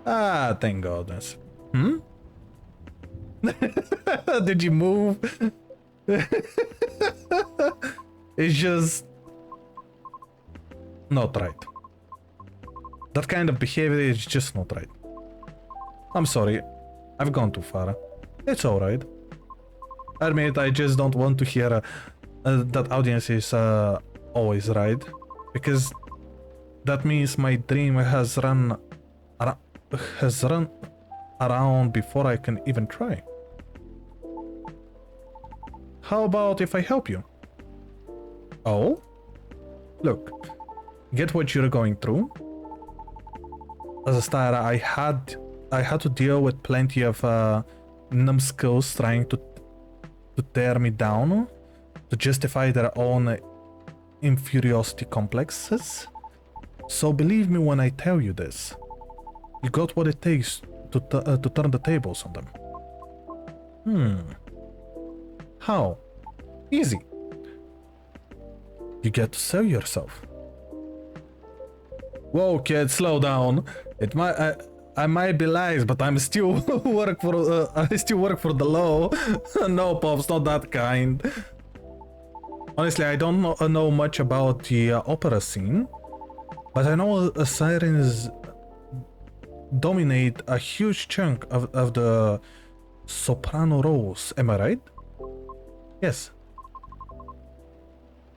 S1: Ah, thank goodness. Hmm? Did you move? It's just not right. That kind of behavior is just not right. I'm sorry, I've gone too far. It's alright. I admit, I just don't want to hear that audience is always right, because that means my dream has run around before I can even try. How about if I help you? Oh? Look, get what you're going through. As a starter, I had to deal with plenty of numbskulls trying to tear me down, to justify their own inferiority complexes. So believe me when I tell you this. You got what it takes to turn the tables on them. How? Easy. You get to sell yourself. Whoa, kid, slow down. It might I might be lies, but I'm still I still work for the law. No, pops, not that kind. Honestly, I don't know much about the opera scene, but I know sirens dominate a huge chunk of the soprano roles. Am I right? Yes.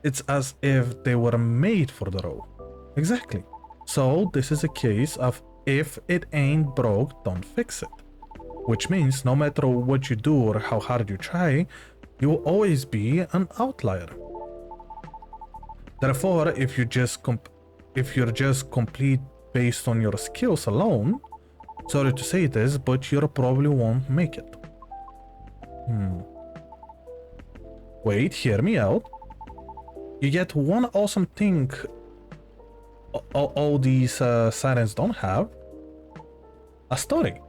S1: It's as if they were made for the role. Exactly. So this is a case of if it ain't broke, don't fix it. Which means no matter what you do or how hard you try, you will always be an outlier. Therefore, if you're just complete based on your skills alone, sorry to say this, but you probably won't make it. Wait, hear me out. You get one awesome thing all these sirens don't have. A story.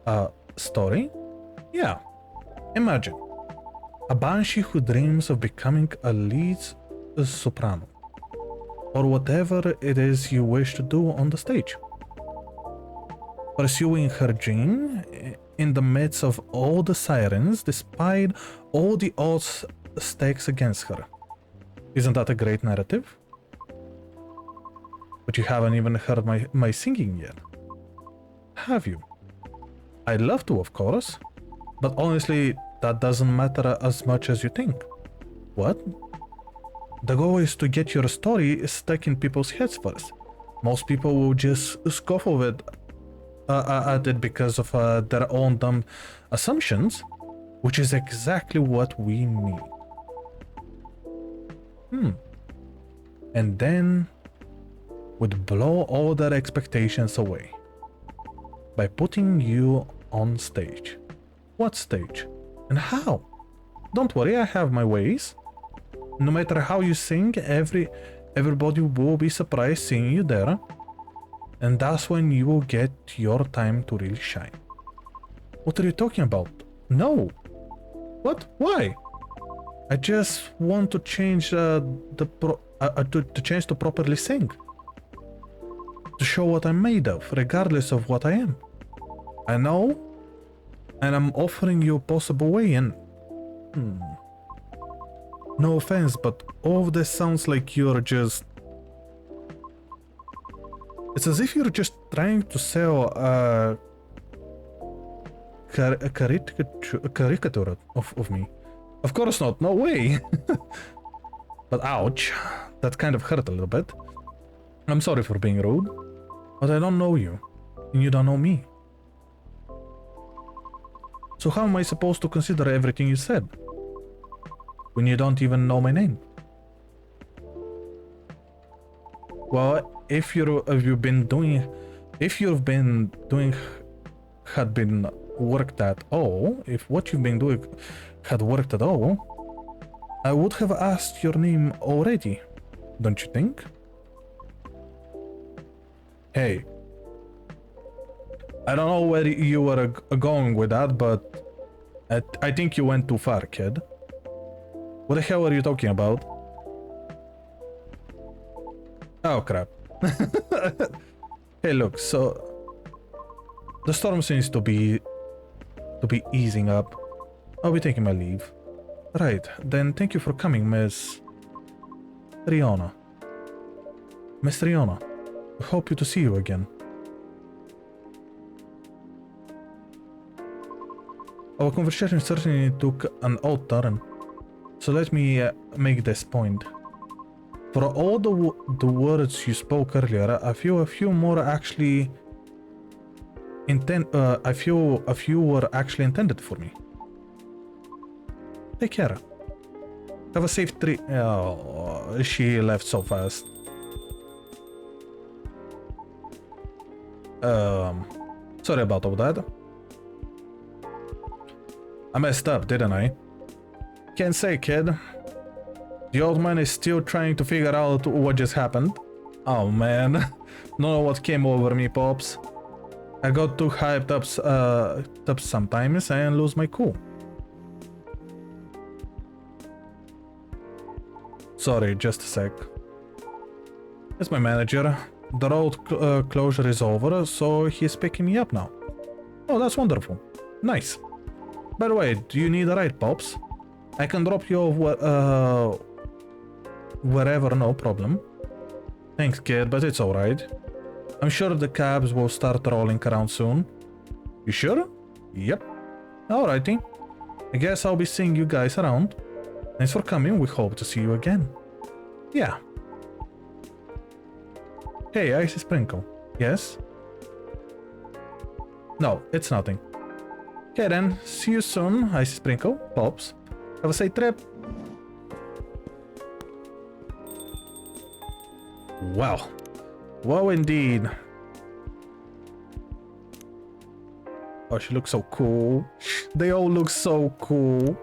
S1: A story? Yeah. Imagine a banshee who dreams of becoming a lead soprano, or whatever it is you wish to do on the stage. Pursuing her dream in the midst of all the sirens, despite all the odds stakes against her. Isn't that a great narrative? But you haven't even heard my singing yet. Have you? I'd love to, of course. But honestly, that doesn't matter as much as you think. What? The goal is to get your story stuck in people's heads first. Most people will just scoff of it at it because of their own dumb assumptions, which is exactly what we need. And then would blow all their expectations away by putting you on stage. What stage? And how? Don't worry, I have my ways. No matter how you sing, everybody will be surprised seeing you there. And that's when you will get your time to really shine. What are you talking about? No. What? Why? I just want to change to change to properly sing. To show what I'm made of, regardless of what I am. I know, and I'm offering you a possible way in. No offense, but all of this sounds like you're just... It's as if you're just trying to sell a caricature of me. Of course not, no way. But ouch, that kind of hurt a little bit. I'm sorry for being rude, but I don't know you, and you don't know me. So how am I supposed to consider everything you said when you don't even know my name? Well, if you've been doing had been worked at all, if what you've been doing had worked at all, I would have asked your name already, don't you think? Hey, I don't know where you were going with that, but I think you went too far, kid. What the hell are you talking about? Oh crap. Hey, look, so the storm seems to be easing up. I'll be taking my leave. Right, then thank you for coming, Miss Riona. Miss Riona, I hope to see you again. Our conversation certainly took an odd turn, so let me make this point. For all the words you spoke earlier, I feel a few more actually a few were actually intended for me. Take care. Have a safe trip. Oh, she left so fast. Sorry about all that. I messed up, didn't I? Can't say, kid. The old man is still trying to figure out what just happened. Oh man, don't know what came over me, Pops. I got too hyped up sometimes and lose my cool. Sorry, just a sec. It's my manager. The road closure is over, so he's picking me up now. Oh, that's wonderful. Nice. By the way, do you need a ride, Pops? I can drop you off wherever, no problem. Thanks, kid, but it's alright. I'm sure the cabs will start rolling around soon. You sure? Yep. Alrighty. I guess I'll be seeing you guys around. Thanks for coming, we hope to see you again. Yeah. Hey, Icy Sprinkle. Yes? No, it's nothing. Okay then, see you soon, Icy Sprinkle. Pops. Have a safe trip. Wow. Wow indeed. Oh, she looks so cool. They all look so cool.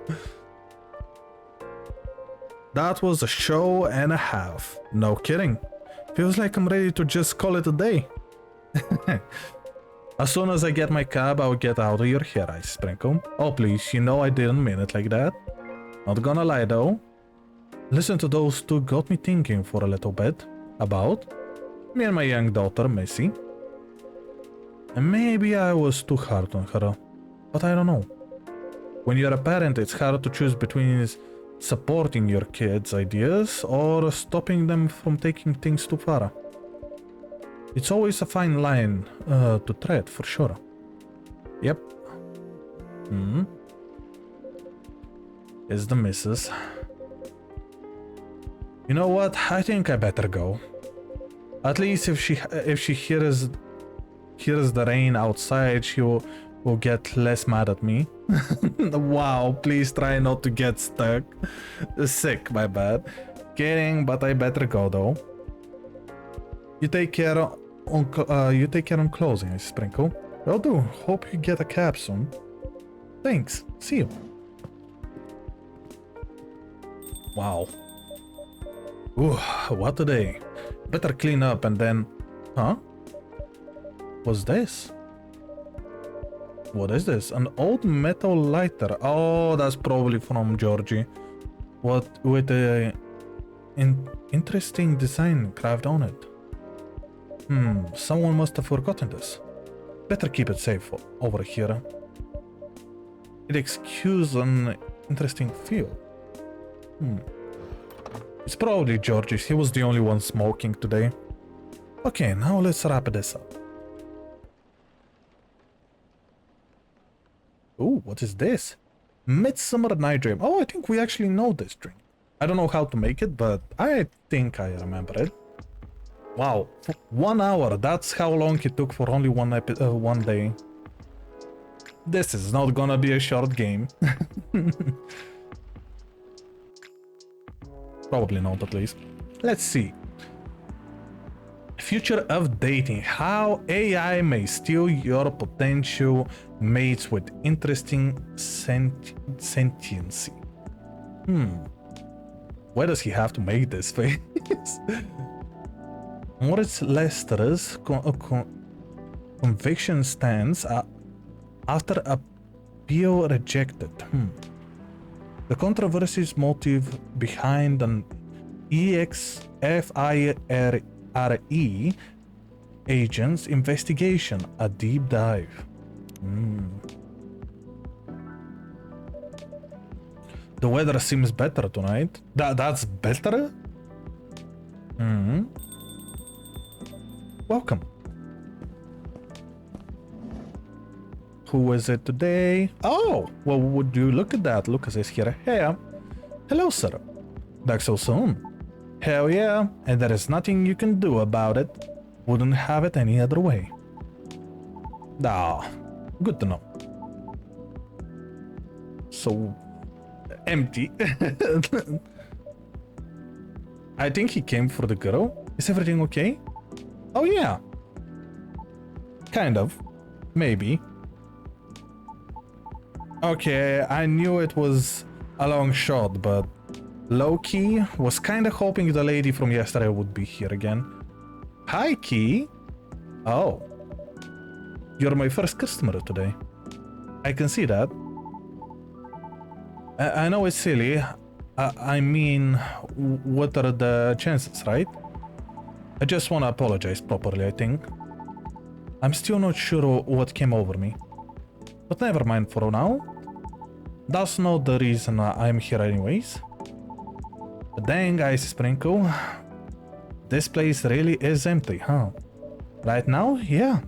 S1: That was a show and a half. No kidding. Feels like I'm ready to just call it a day. As soon as I get my cab, I'll get out of your hair, Ice Sprinkle. Oh please, you know I didn't mean it like that. Not gonna lie though. Listen to those two got me thinking for a little bit about me and my young daughter, Missy. And maybe I was too hard on her, but I don't know. When you're a parent, it's hard to choose between supporting your kids' ideas or stopping them from taking things too far. It's always a fine line to tread, for sure. Yep. It's the missus. You know what? I think I better go. At least if she hears the rain outside, she will get less mad at me. Wow, please try not to get stuck. Sick, my bad. Kidding, but I better go though. You take care on closing, Sprinkle. Will do. Hope you get a cab soon. Thanks. See you. Wow. Ooh, what a day. Better clean up and then... Huh? What's this? What is this? An old metal lighter. Oh, that's probably from Georgie. What with a interesting design carved on it. Someone must have forgotten this. Better keep it safe over here. It excuses an interesting feel. It's probably Georgie's. He was the only one smoking today. Okay, now let's wrap this up. Ooh, what is this? Midsummer Night Dream. Oh, I think we actually know this drink. I don't know how to make it, but I think I remember it. Wow, 1 hour. That's how long it took for only one day. This is not gonna be a short game. Probably not, at least. Let's see. Future of dating. How AI may steal your potential mates with interesting sentiency. Why does he have to make this face? Moritz Lester's conviction stands after appeal rejected. The controversies motive behind an EXFIRE agent's investigation, a deep dive. The weather seems better tonight. That's better? Welcome. Who is it today? Oh, well, would you look at that? Lucas is here. Hey, hello, sir. Back so soon? Hell yeah, and there is nothing you can do about it. Wouldn't have it any other way. Ah, good to know. So empty. I think he came for the girl. Is everything okay? Oh yeah. Kind of. Maybe. Okay, I knew it was a long shot, but low-key was kinda hoping the lady from yesterday would be here again. Hi, Key. Oh. You're my first customer today. I can see that. I know it's silly. I mean, what are the chances, right? I just want to apologize properly, I think. I'm still not sure what came over me. But never mind for now. That's not the reason I'm here anyways. But dang, Ice Sprinkle. This place really is empty, huh? Right now? Yeah.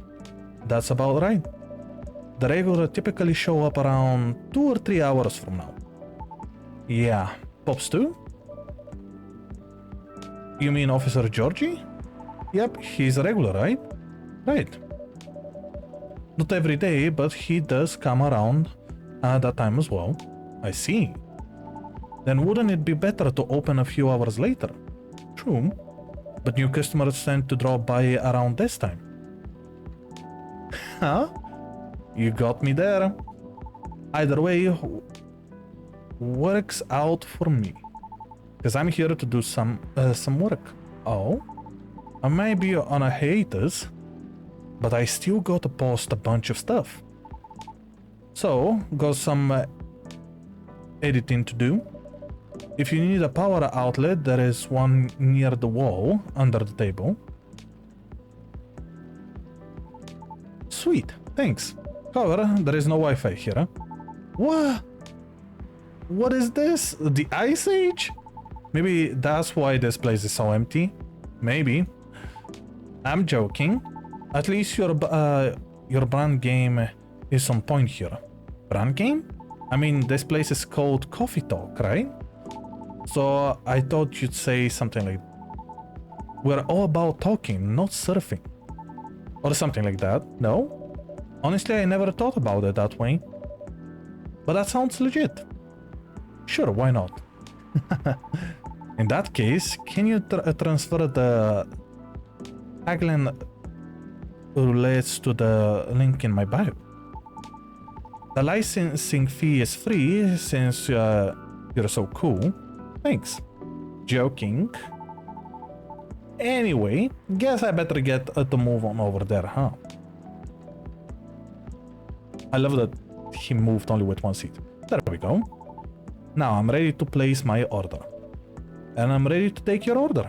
S1: That's about right. The regular typically show up around 2 or 3 hours from now. Yeah. Pops too? You mean Officer Georgie? Yep, he's a regular, right? Right. Not every day, but he does come around at that time as well. I see. Then wouldn't it be better to open a few hours later? True. But new customers tend to drop by around this time. Huh? You got me there. Either way, works out for me. Because I'm here to do some work. Oh? I may be on a hiatus, but I still gotta post a bunch of stuff. So, got some editing to do. If you need a power outlet, there is one near the wall, under the table. Sweet, thanks. However, there is no Wi-Fi here. What? What is this? The Ice Age? Maybe that's why this place is so empty. Maybe. I'm joking. At least your brand game is on point here. Brand game? I mean, this place is called Coffee Talk, right? So I thought you'd say something like, we're all about talking, not surfing. Or something like that. No? Honestly, I never thought about it that way. But that sounds legit. Sure, why not? In that case, can you transfer the tagline relates to the link in my bio? The licensing fee is free since you're so cool. Thanks. Joking. Anyway, guess I better get to move on over there, huh? I love that he moved only with one seat. There we go. Now I'm ready to place my order. And I'm ready to take your order.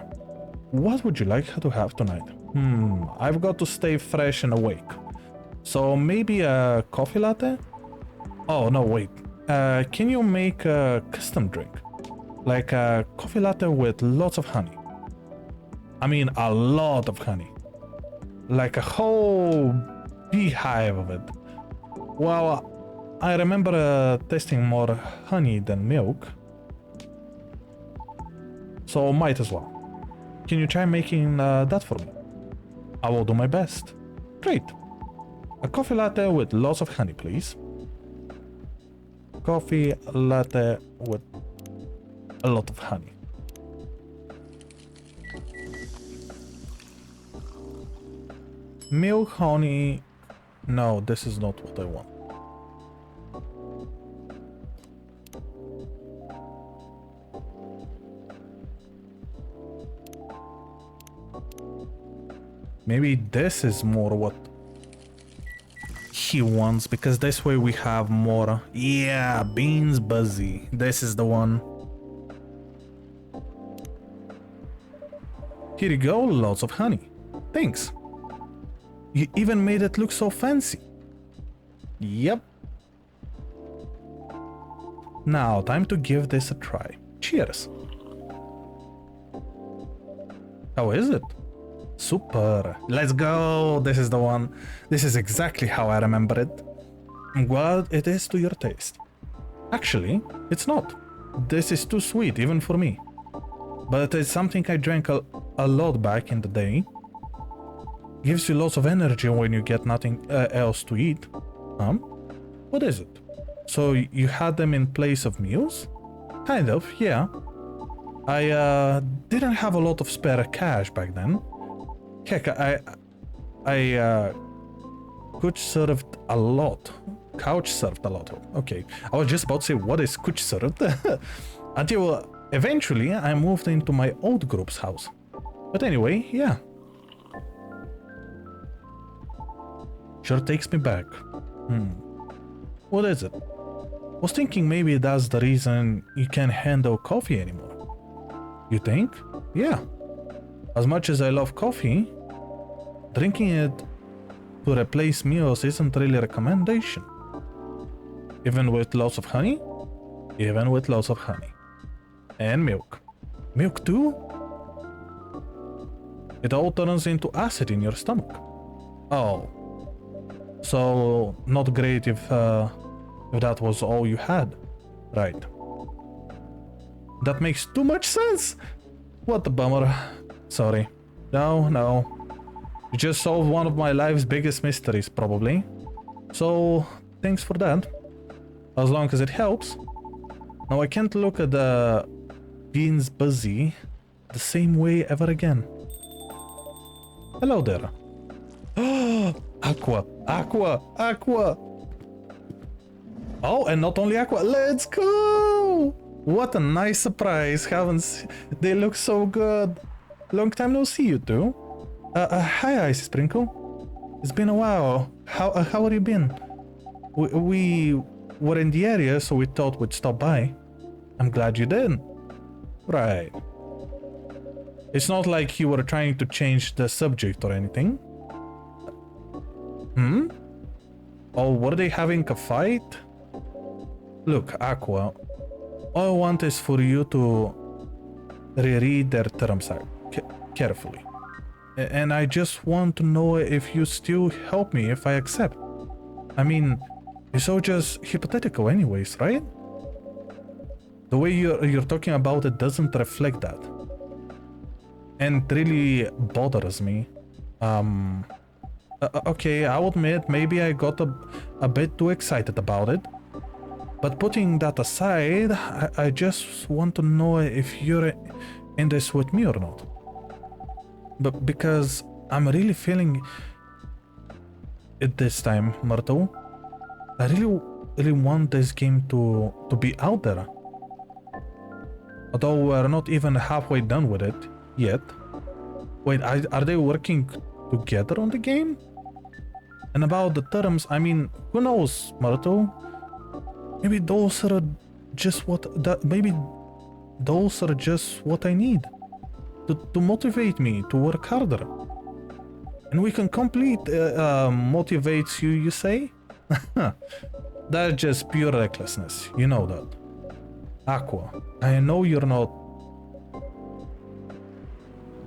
S1: What would you like to have tonight? I've got to stay fresh and awake. So maybe a coffee latte? Oh, no, wait. Can you make a custom drink? Like a coffee latte with lots of honey. I mean, a lot of honey. Like a whole beehive of it. Well, I remember tasting more honey than milk. So might as well. Can you try making that for me? I will do my best. Great. A coffee latte with lots of honey, please. Coffee latte with a lot of honey. Milk, honey. No, this is not what I want. Maybe this is more what he wants, because this way we have more. Yeah, beans buzzy. This is the one. Here you go, lots of honey. Thanks. You even made it look so fancy. Yep. Now, time to give this a try. Cheers. How is it? Super. Let's go. This is the one. This is exactly how I remember it. I'm glad it is to your taste. Actually, it's not. This is too sweet, even for me. But it's something I drank a lot back in the day. Gives you lots of energy when you get nothing else to eat. What is it? So you had them in place of meals? Kind of, yeah. I didn't have a lot of spare cash back then. Heck, I couch served a lot. Couch served a lot. Okay, I was just about to say, what is couch served? Until eventually I moved into my old group's house. But anyway, yeah. Sure takes me back. What is it? Was thinking maybe that's the reason you can't handle coffee anymore. You think? Yeah. As much as I love coffee, drinking it to replace meals isn't really a recommendation. Even with lots of honey? Even with lots of honey. And milk. Milk too? It all turns into acid in your stomach. Oh. So, not great if that was all you had. Right. That makes too much sense! What a bummer. Sorry. No. You just solved one of my life's biggest mysteries, probably. So, thanks for that. As long as it helps. Now I can't look at the beans buzzy the same way ever again. Hello there. Aqua. Oh, and not only aqua. Let's go! What a nice surprise. They look so good. Long time no see, you two. Hi, Ice Sprinkle. It's been a while. How have you been? We were in the area, so we thought we'd stop by. I'm glad you did. Right. It's not like you were trying to change the subject or anything. Oh, were they having a fight? Look, Aqua, all I want is for you to reread their terms carefully. And I just want to know if you still help me if I accept. I mean, it's all just hypothetical anyways, right? The way you're talking about it doesn't reflect that. And it really bothers me. Okay, I'll admit, maybe I got a bit too excited about it. But putting that aside, I just want to know if you're in this with me or not. But because I'm really feeling it this time, Myrtle. I really want this game to be out there. Although we're not even halfway done with it yet. Wait, are they working together on the game? And about the terms, I mean, who knows, Myrtle? Maybe those are just what I need to motivate me to work harder. And we can complete motivates you, you say? That's just pure recklessness, you know that. Aqua, I know you're not...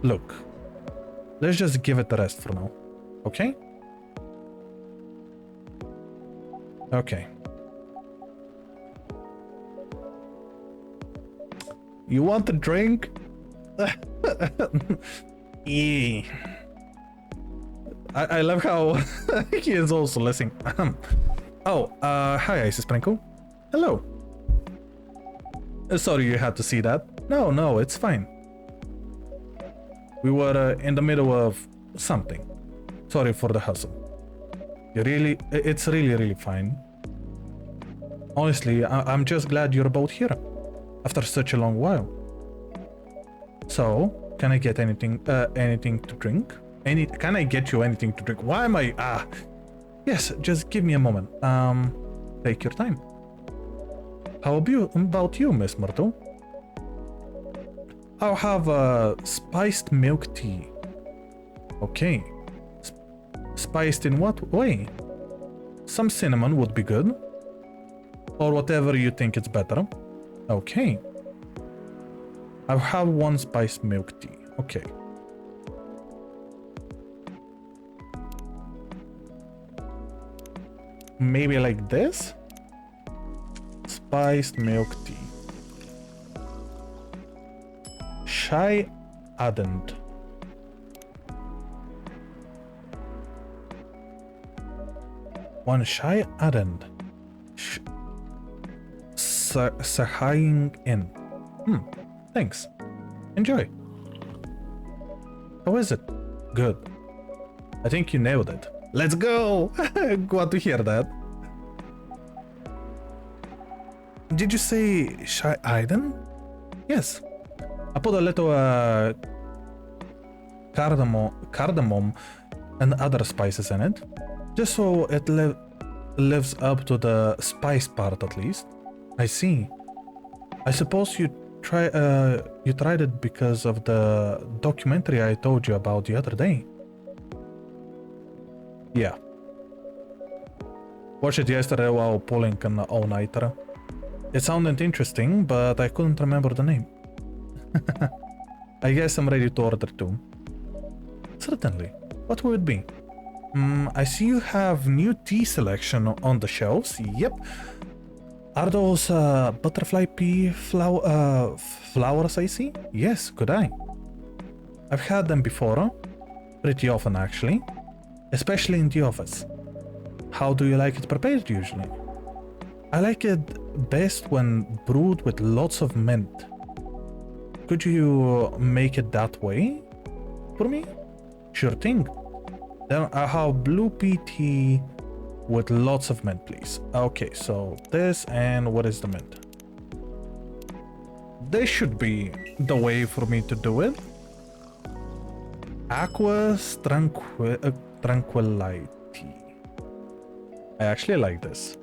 S1: Look, let's just give it a rest for now, okay? Okay. You want a drink? Yeah. I love how he is also listening. Hi, Ice Sprinkle. Hello. Sorry you had to see that. No, it's fine. We were in the middle of something. Sorry for the hustle. It's really fine. Honestly, I'm just glad you're both here after such a long while. So, can I get anything to drink? Can I get you anything to drink? Why am I? Yes, just give me a moment. Take your time. How about you, Miss Myrtle? I'll have a spiced milk tea. Okay. Spiced in what way? Some cinnamon would be good. Or whatever you think it's better. Okay. I'll have one spiced milk tea. Okay. Maybe like this? Spiced milk tea. Shy ardent. One shy ardent. Sahaing in. Thanks. Enjoy. How is it? Good. I think you nailed it. Let's go! Glad to hear that. Did you say shy ardent? Yes. I put a little cardamom and other spices in it, just so it lives up to the spice part at least. I see. I suppose you tried it because of the documentary I told you about the other day. Yeah. Watched it yesterday while pulling an all-nighter. It sounded interesting, but I couldn't remember the name. I guess I'm ready to order too. Certainly. What will it be? I see you have new tea selection on the shelves. Yep. Are those butterfly pea flowers I see? Yes, good eye. I've had them before. Pretty often actually. Especially in the office. How do you like it prepared usually? I like it best when brewed with lots of mint. Could you make it that way for me? Sure thing. Then I'll have blue pea tea with lots of mint, please. Okay, so this, and what is the mint? This should be the way for me to do it. Aqua's Tranquility. I actually like this.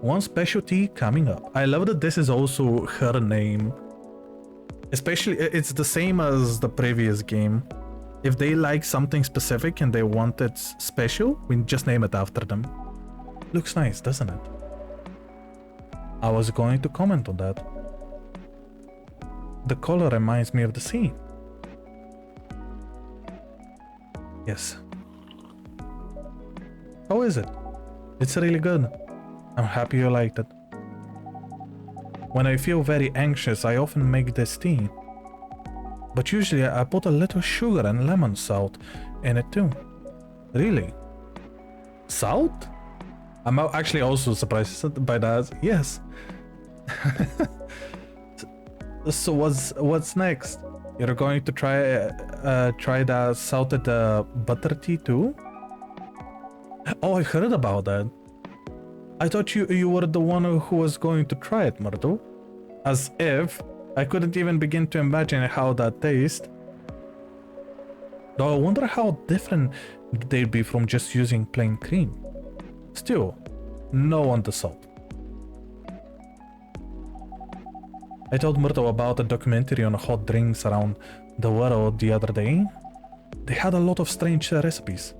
S1: One specialty coming up. I love that this is also her name. Especially, it's the same as the previous game. If they like something specific and they want it special, we just name it after them. Looks nice, doesn't it? I was going to comment on that. The color reminds me of the sea. Yes. How is it? It's really good. I'm happy you liked it. When I feel very anxious, I often make this tea. But usually I put a little sugar and lemon salt in it too. Really? Salt? I'm actually also surprised by that. Yes. So what's next? You're going to try the salted butter tea too? Oh, I heard about that. I thought you were the one who was going to try it, Myrtle. As if I couldn't even begin to imagine how that tastes. Though I wonder how different they'd be from just using plain cream. Still, no on the salt. I told Myrtle about a documentary on hot drinks around the world the other day. They had a lot of strange recipes.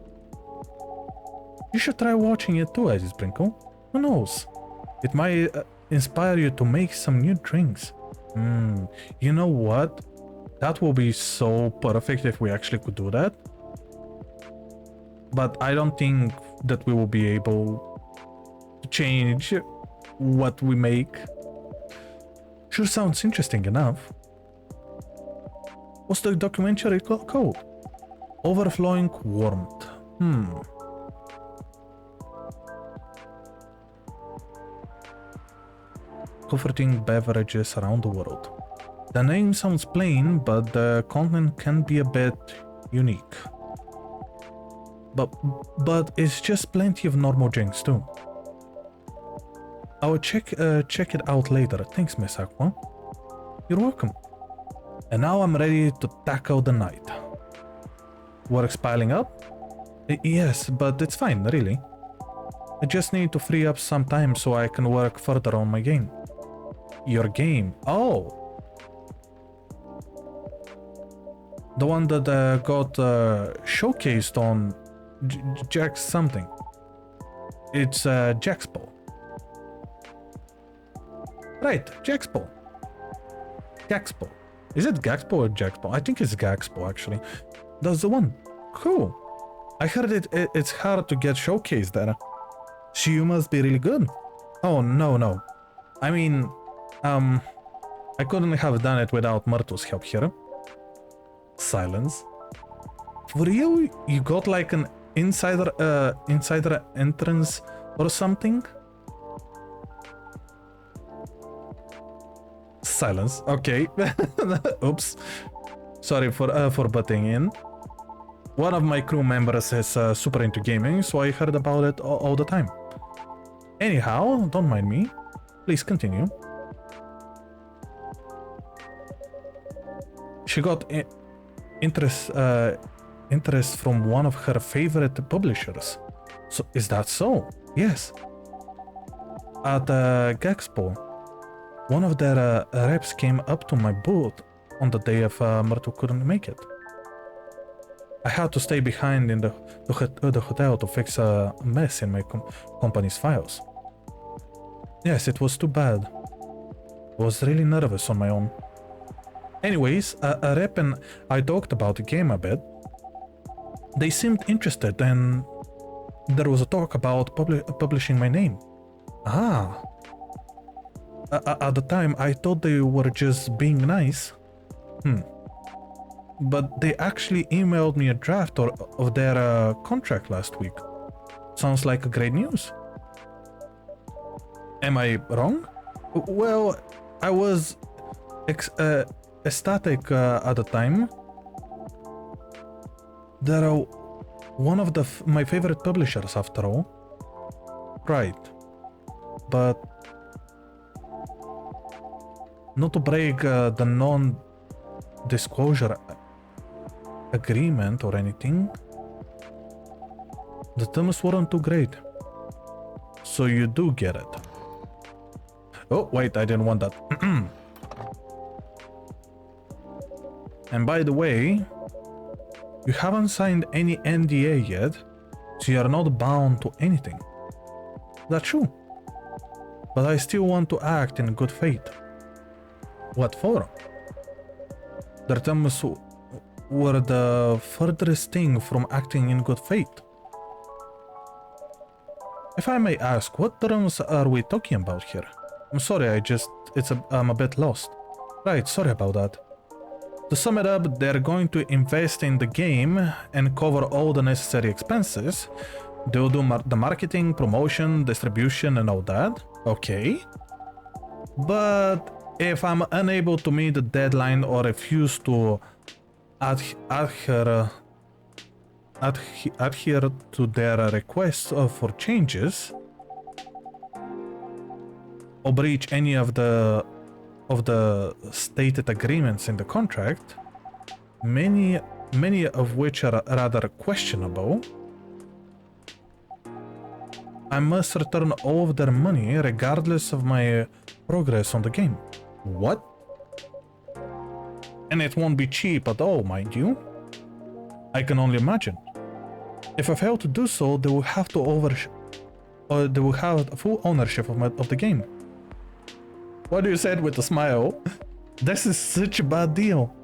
S1: You should try watching it too, Icy Sprinkle. Who knows? It might inspire you to make some new drinks. You know what? That will be so perfect if we actually could do that. But I don't think that we will be able to change what we make. Sure sounds interesting enough. What's the documentary called? Overflowing Warmth. Comforting beverages around the world. The name sounds plain, but the content can be a bit unique. But it's just plenty of normal drinks too. I will check it out later. Thanks, Miss Aqua. You're welcome. And now I'm ready to tackle the night. Work's piling up? Yes, but it's fine, really. I just need to free up some time so I can work further on my game. Your game? Oh! The one that got showcased on Jack's something. It's Jaxpo. Right, Jaxpo. Gaxpo. Is it Gaxpo or Jaxpo? I think it's Gaxpo actually. That's the one. Cool. I heard it's hard to get showcased there. So you must be really good. Oh, no. I mean, I couldn't have done it without Myrtle's help here. Silence. For real? You got like an insider entrance or something? Silence. Okay. Oops. Sorry for butting in. One of my crew members is super into gaming, so I heard about it all the time. Anyhow, don't mind me. Please continue. She got interest from one of her favorite publishers. So is that so? Yes. At Gexpo, one of their reps came up to my booth on the day of Myrtle couldn't make it. I had to stay behind in the hotel to fix a mess in my company's files. Yes, it was too bad. I was really nervous on my own. Anyways, a rep and I talked about the game a bit. They seemed interested and there was a talk about publishing my name. Ah. At the time, I thought they were just being nice. But they actually emailed me a draft of their contract last week. Sounds like a great news. Am I wrong? Well, I was ecstatic at the time. They're one of my favorite publishers after all. Right. But not to break the non-disclosure agreement or anything, the terms weren't too great. So you do get it. Oh, wait, I didn't want that. And by the way, you haven't signed any NDA yet, so you are not bound to anything. That's true. But I still want to act in good faith. What for? Their terms were the furthest thing from acting in good faith. If I may ask, what terms are we talking about here? I'm sorry, I'm a bit lost. Right, sorry about that. To sum it up, they're going to invest in the game and cover all the necessary expenses. They'll do the marketing, promotion, distribution and all that. Okay. But if I'm unable to meet the deadline or refuse to adhere to their requests for changes or breach any of the stated agreements in the contract, many of which are rather questionable, I must return all of their money regardless of my progress on the game. What? And it won't be cheap at all, mind you. I can only imagine. If I fail to do so, they will have full ownership of the game. What do you say with a smile? This is such a bad deal.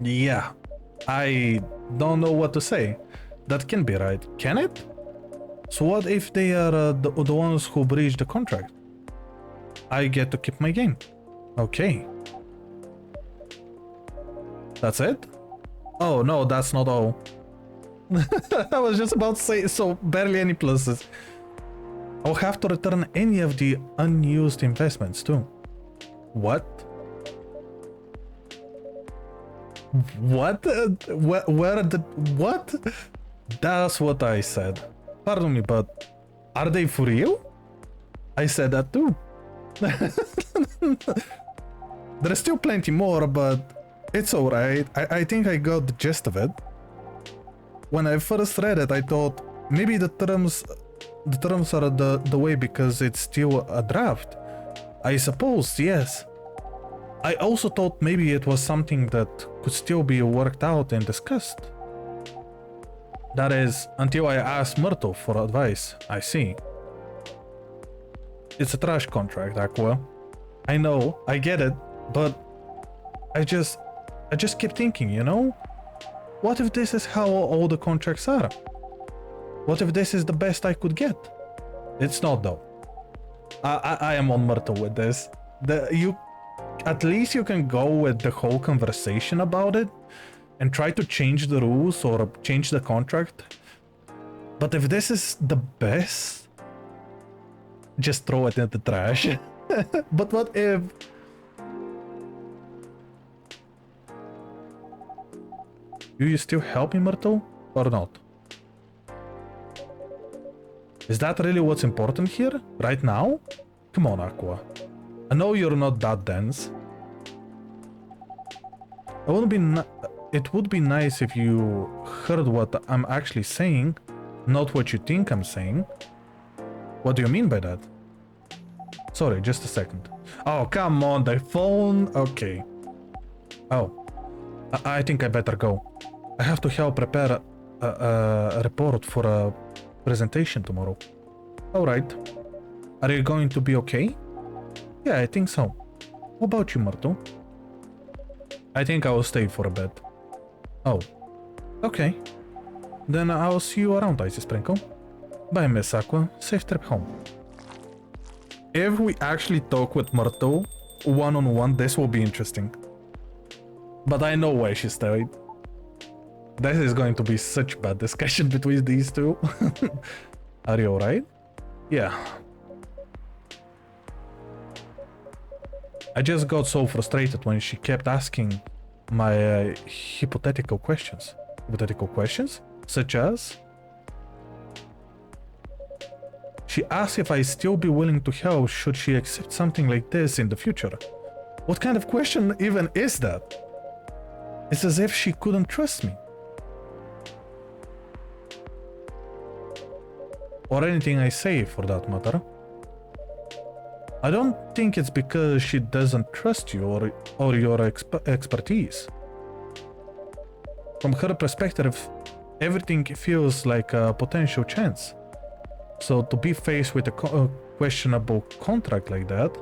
S1: Yeah, I don't know what to say. That can be right, can it? So what if they are the ones who breached the contract? I get to keep my game. Okay. That's it? Oh no, that's not all. I was just about to say, so barely any pluses. I'll have to return any of the unused investments too. What? What? What? That's what I said. Pardon me, but are they for real? I said that too. There's still plenty more, but It's alright. I think I got the gist of it. When I first read it, I thought maybe the terms are the way because it's still a draft. I suppose, yes. I also thought maybe it was something that could still be worked out and discussed. That is, until I asked Myrtle for advice. I see. It's a trash contract, Aqua. I know, I get it, but I just keep thinking, you know? What if this is how all the contracts are? What if this is the best I could get? It's not though. I am on Myrtle with this. At least you can go with the whole conversation about it and try to change the rules or change the contract. But if this is the best, just throw it in the trash. But what if... Do you still help me, Myrtle? Or not? Is that really what's important here? Right now? Come on, Aqua. I know you're not that dense. It would be nice if you heard what I'm actually saying, not what you think I'm saying. What do you mean by that? Sorry, just a second. Oh, come on, the phone. Okay. Oh, I think I better go. I have to help prepare a report for a presentation tomorrow. Alright. Are you going to be okay? Yeah, I think so. What about you, Myrtle? I think I will stay for a bit. Oh. Okay. Then I'll see you around, Icy Sprinkle. Bye, Miss Aqua. Safe trip home. If we actually talk with Myrtle one-on-one, this will be interesting. But I know why she stayed. This is going to be such bad discussion between these two. Are you alright? Yeah. I just got so frustrated when she kept asking my hypothetical questions. Hypothetical questions? Such as? She asked if I'd still be willing to help should she accept something like this in the future. What kind of question even is that? It's as if she couldn't trust me. Or anything I say, for that matter. I don't think it's because she doesn't trust you or your expertise. From her perspective, everything feels like a potential chance. So to be faced with a questionable contract like that,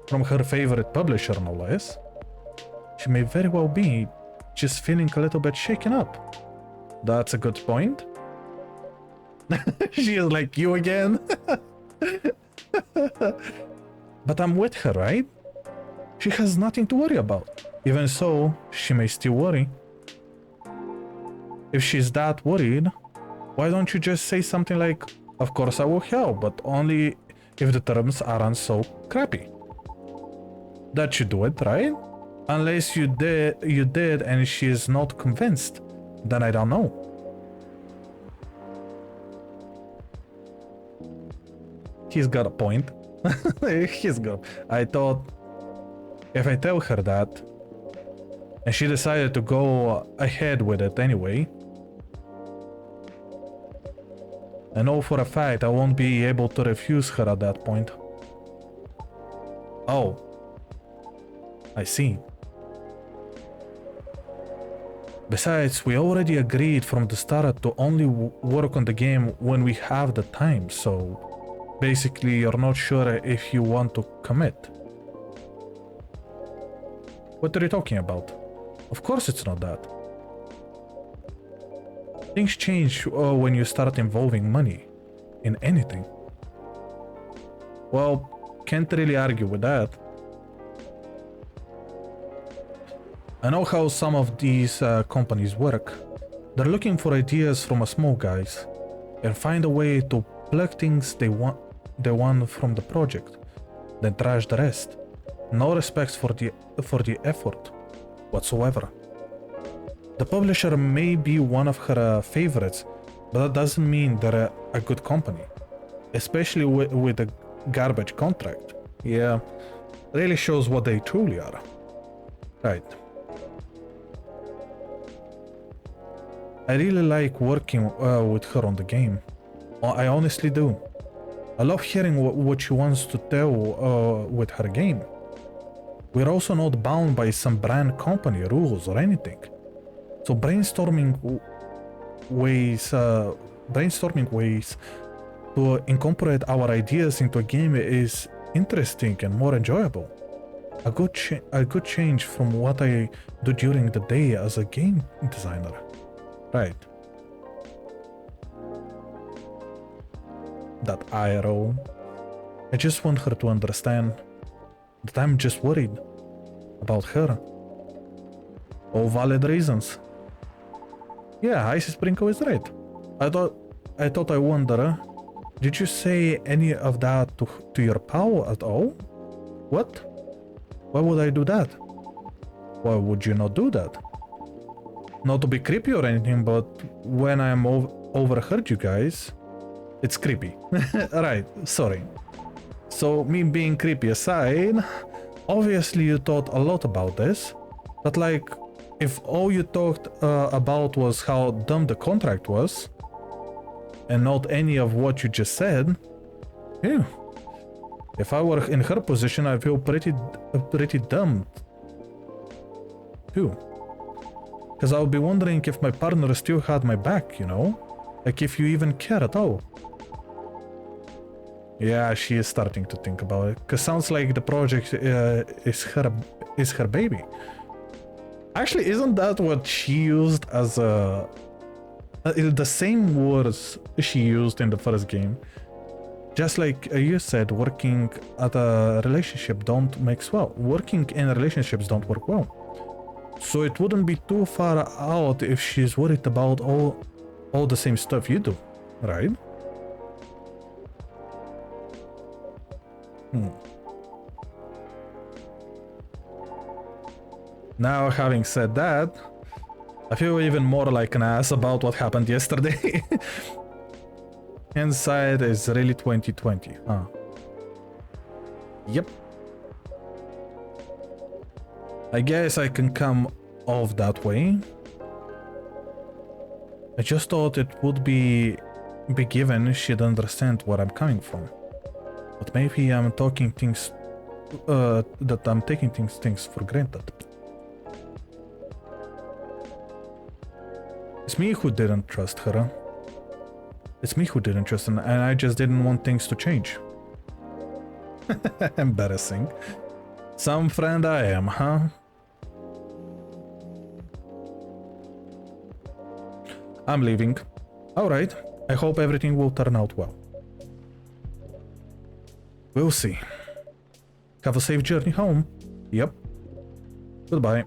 S1: from her favorite publisher no less, she may very well be just feeling a little bit shaken up. That's a good point. She is like, you again? But I'm with her, right? She has nothing to worry about. Even so, she may still worry. If she's that worried, why don't you just say something like, of course I will help, but only if the terms aren't so crappy. That should do it, right? Unless you did and she is not convinced, then I don't know. He's got a point. I thought if I tell her that and she decided to go ahead with it anyway, I know for a fact I won't be able to refuse her at that point. Oh, I see. Besides, we already agreed from the start to only work on the game when we have the time, so basically you're not sure if you want to commit. What are you talking about? Of course it's not that. Things change when you start involving money in anything. Well, can't really argue with that. I know how some of these companies work. They're looking for ideas from us small guys and find a way to pluck things they want from the project, then trash the rest. No respect for the effort whatsoever. The publisher may be one of her favorites, but that doesn't mean they're a good company, especially with a garbage contract. Yeah, really shows what they truly are. Right. I really like working with her on the game. I honestly do. I love hearing what she wants to tell with her game. We're also not bound by some brand company rules or anything. So brainstorming ways to incorporate our ideas into a game is interesting and more enjoyable. A good change from what I do during the day as a game designer. Right. That eye roll. I just want her to understand that I'm just worried about her. All valid reasons. Yeah, Icy Sprinkle is right. I thought I wonder, did you say any of that to your pal at all? What? Why would I do that? Why would you not do that? Not to be creepy or anything, but when I'm overheard you guys, it's creepy. Right, sorry. So me being creepy aside, obviously you thought a lot about this, but like, if all you talked about was how dumb the contract was, and not any of what you just said, yeah. If I were in her position, I feel pretty dumb too. Because I would be wondering if my partner still had my back, you know? Like if you even care at all. Yeah, she is starting to think about it. Because sounds like the project is her baby. Actually, isn't that what she used as a... the same words she used in the first game. Just like you said, working at a relationship working in relationships don't work well. So it wouldn't be too far out if she's worried about all the same stuff you do, right? Now, having said that, I feel even more like an ass about what happened yesterday. Inside is really 2020, huh? Yep. I guess I can come off that way. I just thought it would be given she'd understand where I'm coming from. But maybe I'm taking things for granted. It's me who didn't trust her. It's me who didn't trust her, and I just didn't want things to change. Embarrassing. Some friend I am, huh? I'm leaving. Alright, I hope everything will turn out well. We'll see. Have a safe journey home. Yep. Goodbye.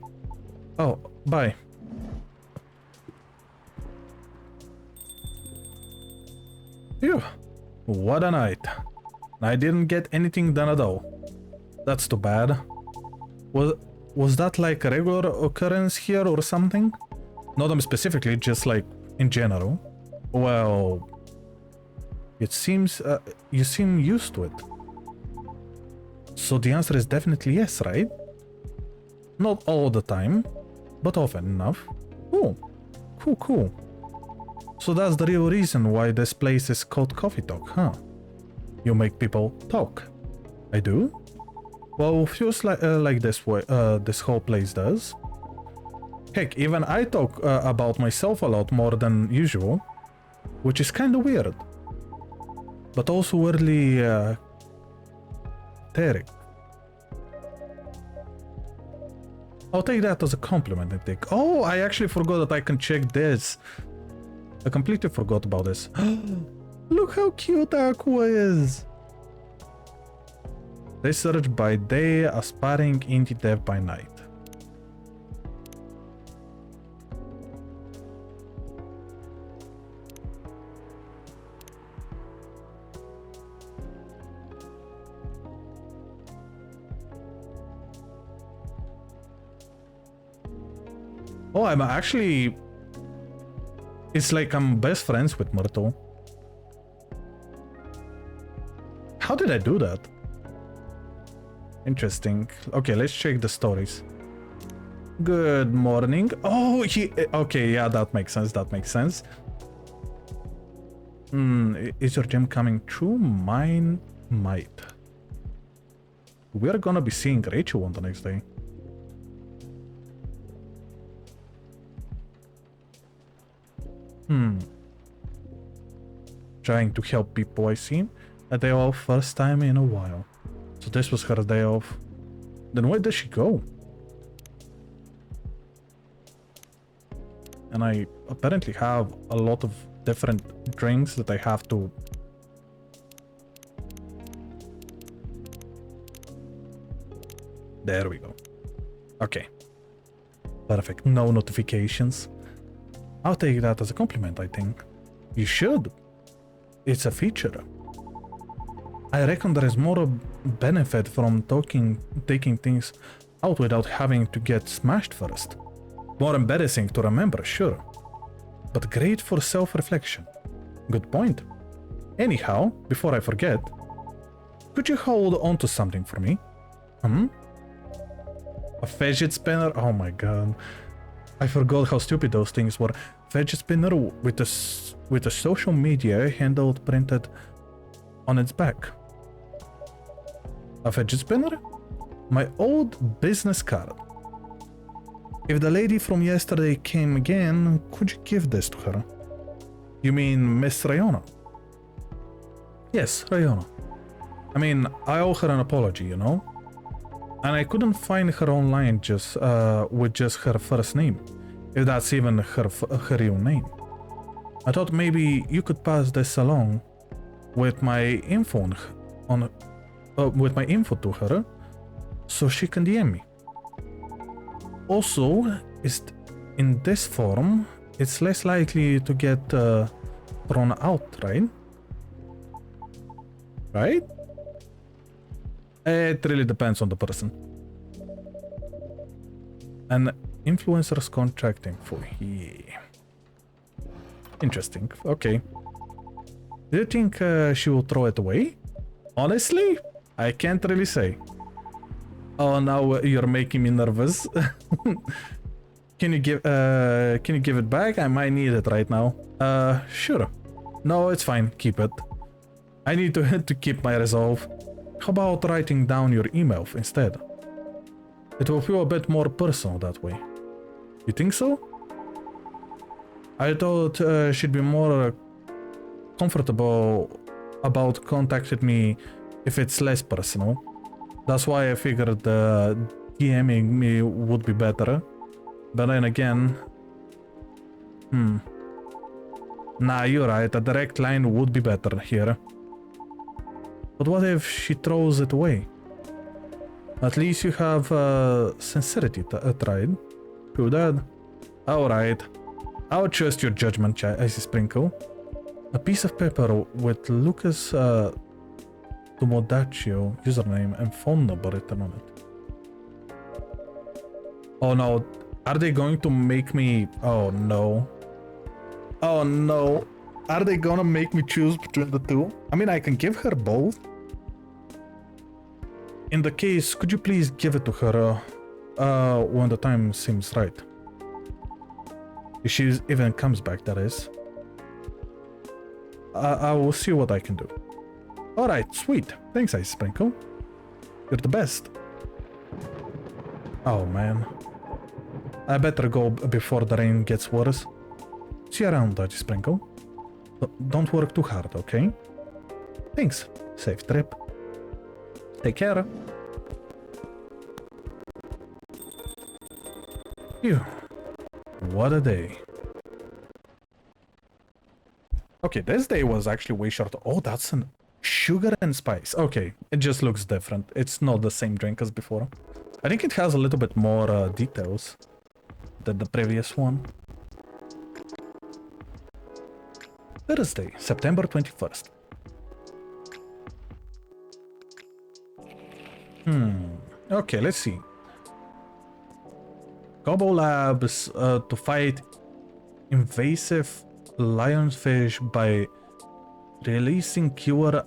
S1: Oh, bye. Phew. What a night. I didn't get anything done at all. That's too bad. Was that like a regular occurrence here or something? Not them specifically, just like in general. Well, it seems you seem used to it. So the answer is definitely yes, right? Not all the time, but often enough. Oh, cool. So that's the real reason why this place is called Coffee Talk, huh? You make people talk. I do? Well, feels like this way, this whole place does. Heck, even I talk about myself a lot more than usual, which is kinda weird. But also weirdly Tarek. I'll take that as a compliment, I think. Oh, I actually forgot that I can check this. I completely forgot about this. Look how cute Aqua is! Research by day, aspiring indie dev by night. Oh, I'm actually... It's like I'm best friends with Myrtle. How did I do that? Interesting. Okay, let's check the stories. Good morning. Oh, okay, yeah, that makes sense. That makes sense. Is your gem coming true? Mine might. We're gonna be seeing Rachel on the next day. Trying to help people, I see. A day off, first time in a while. So this was her day off. Then where did she go? And I apparently have a lot of different drinks that I have to... There we go. Okay. Perfect. No notifications. I'll take that as a compliment, I think. You should. It's a feature. I reckon there is more benefit from taking things out without having to get smashed first. More embarrassing to remember, sure. But great for self-reflection. Good point. Anyhow, before I forget, could you hold on to something for me? A fidget spinner? Oh my god. I forgot how stupid those things were. Fidget spinner with a social media handle printed on its back. A fidget spinner? My old business card. If the lady from yesterday came again, could you give this to her? You mean Miss Rayona? Yes, Rayona. I mean, I owe her an apology, you know? And I couldn't find her online with just her first name, if that's even her real name. I thought maybe you could pass this along with my info to her, so she can DM me. Also, in this form, it's less likely to get thrown out, right? Right? It really depends on the person. And influencers contracting for yeah. Interesting. Okay. Do you think she will throw it away? Honestly, I can't really say. Oh, now you're making me nervous. Can you give it back? I might need it right now. Sure. No, it's fine. Keep it. I need to keep my resolve. How about writing down your email instead? It will feel a bit more personal that way. You think so? I thought she'd be more comfortable about contacting me if it's less personal. That's why I figured DMing me would be better. But then again... Nah, you're right, a direct line would be better here. But what if she throws it away? At least you have sincerity tried. True that. Alright. I'll trust your judgment, Icy Sprinkle. A piece of paper with Lucas Tomodaccio username and phone number written on it. Oh no. Are they going to make me... Oh no. Oh no. Are they gonna make me choose between the two? I mean, I can give her both. In the case, could you please give it to her when the time seems right? If she even comes back, that is. I will see what I can do. Alright, sweet. Thanks, Ice Sprinkle. You're the best. Oh man. I better go before the rain gets worse. See you around, Ice Sprinkle. Don't work too hard, okay? Thanks. Safe trip. Take care. Phew. What a day. Okay, this day was actually way shorter. Oh, that's an sugar and spice. Okay, it just looks different. It's not the same drink as before. I think it has a little bit more details than the previous one. Thursday, September 21st. Okay, let's see. Gobbo Labs to fight invasive lionfish by releasing cure.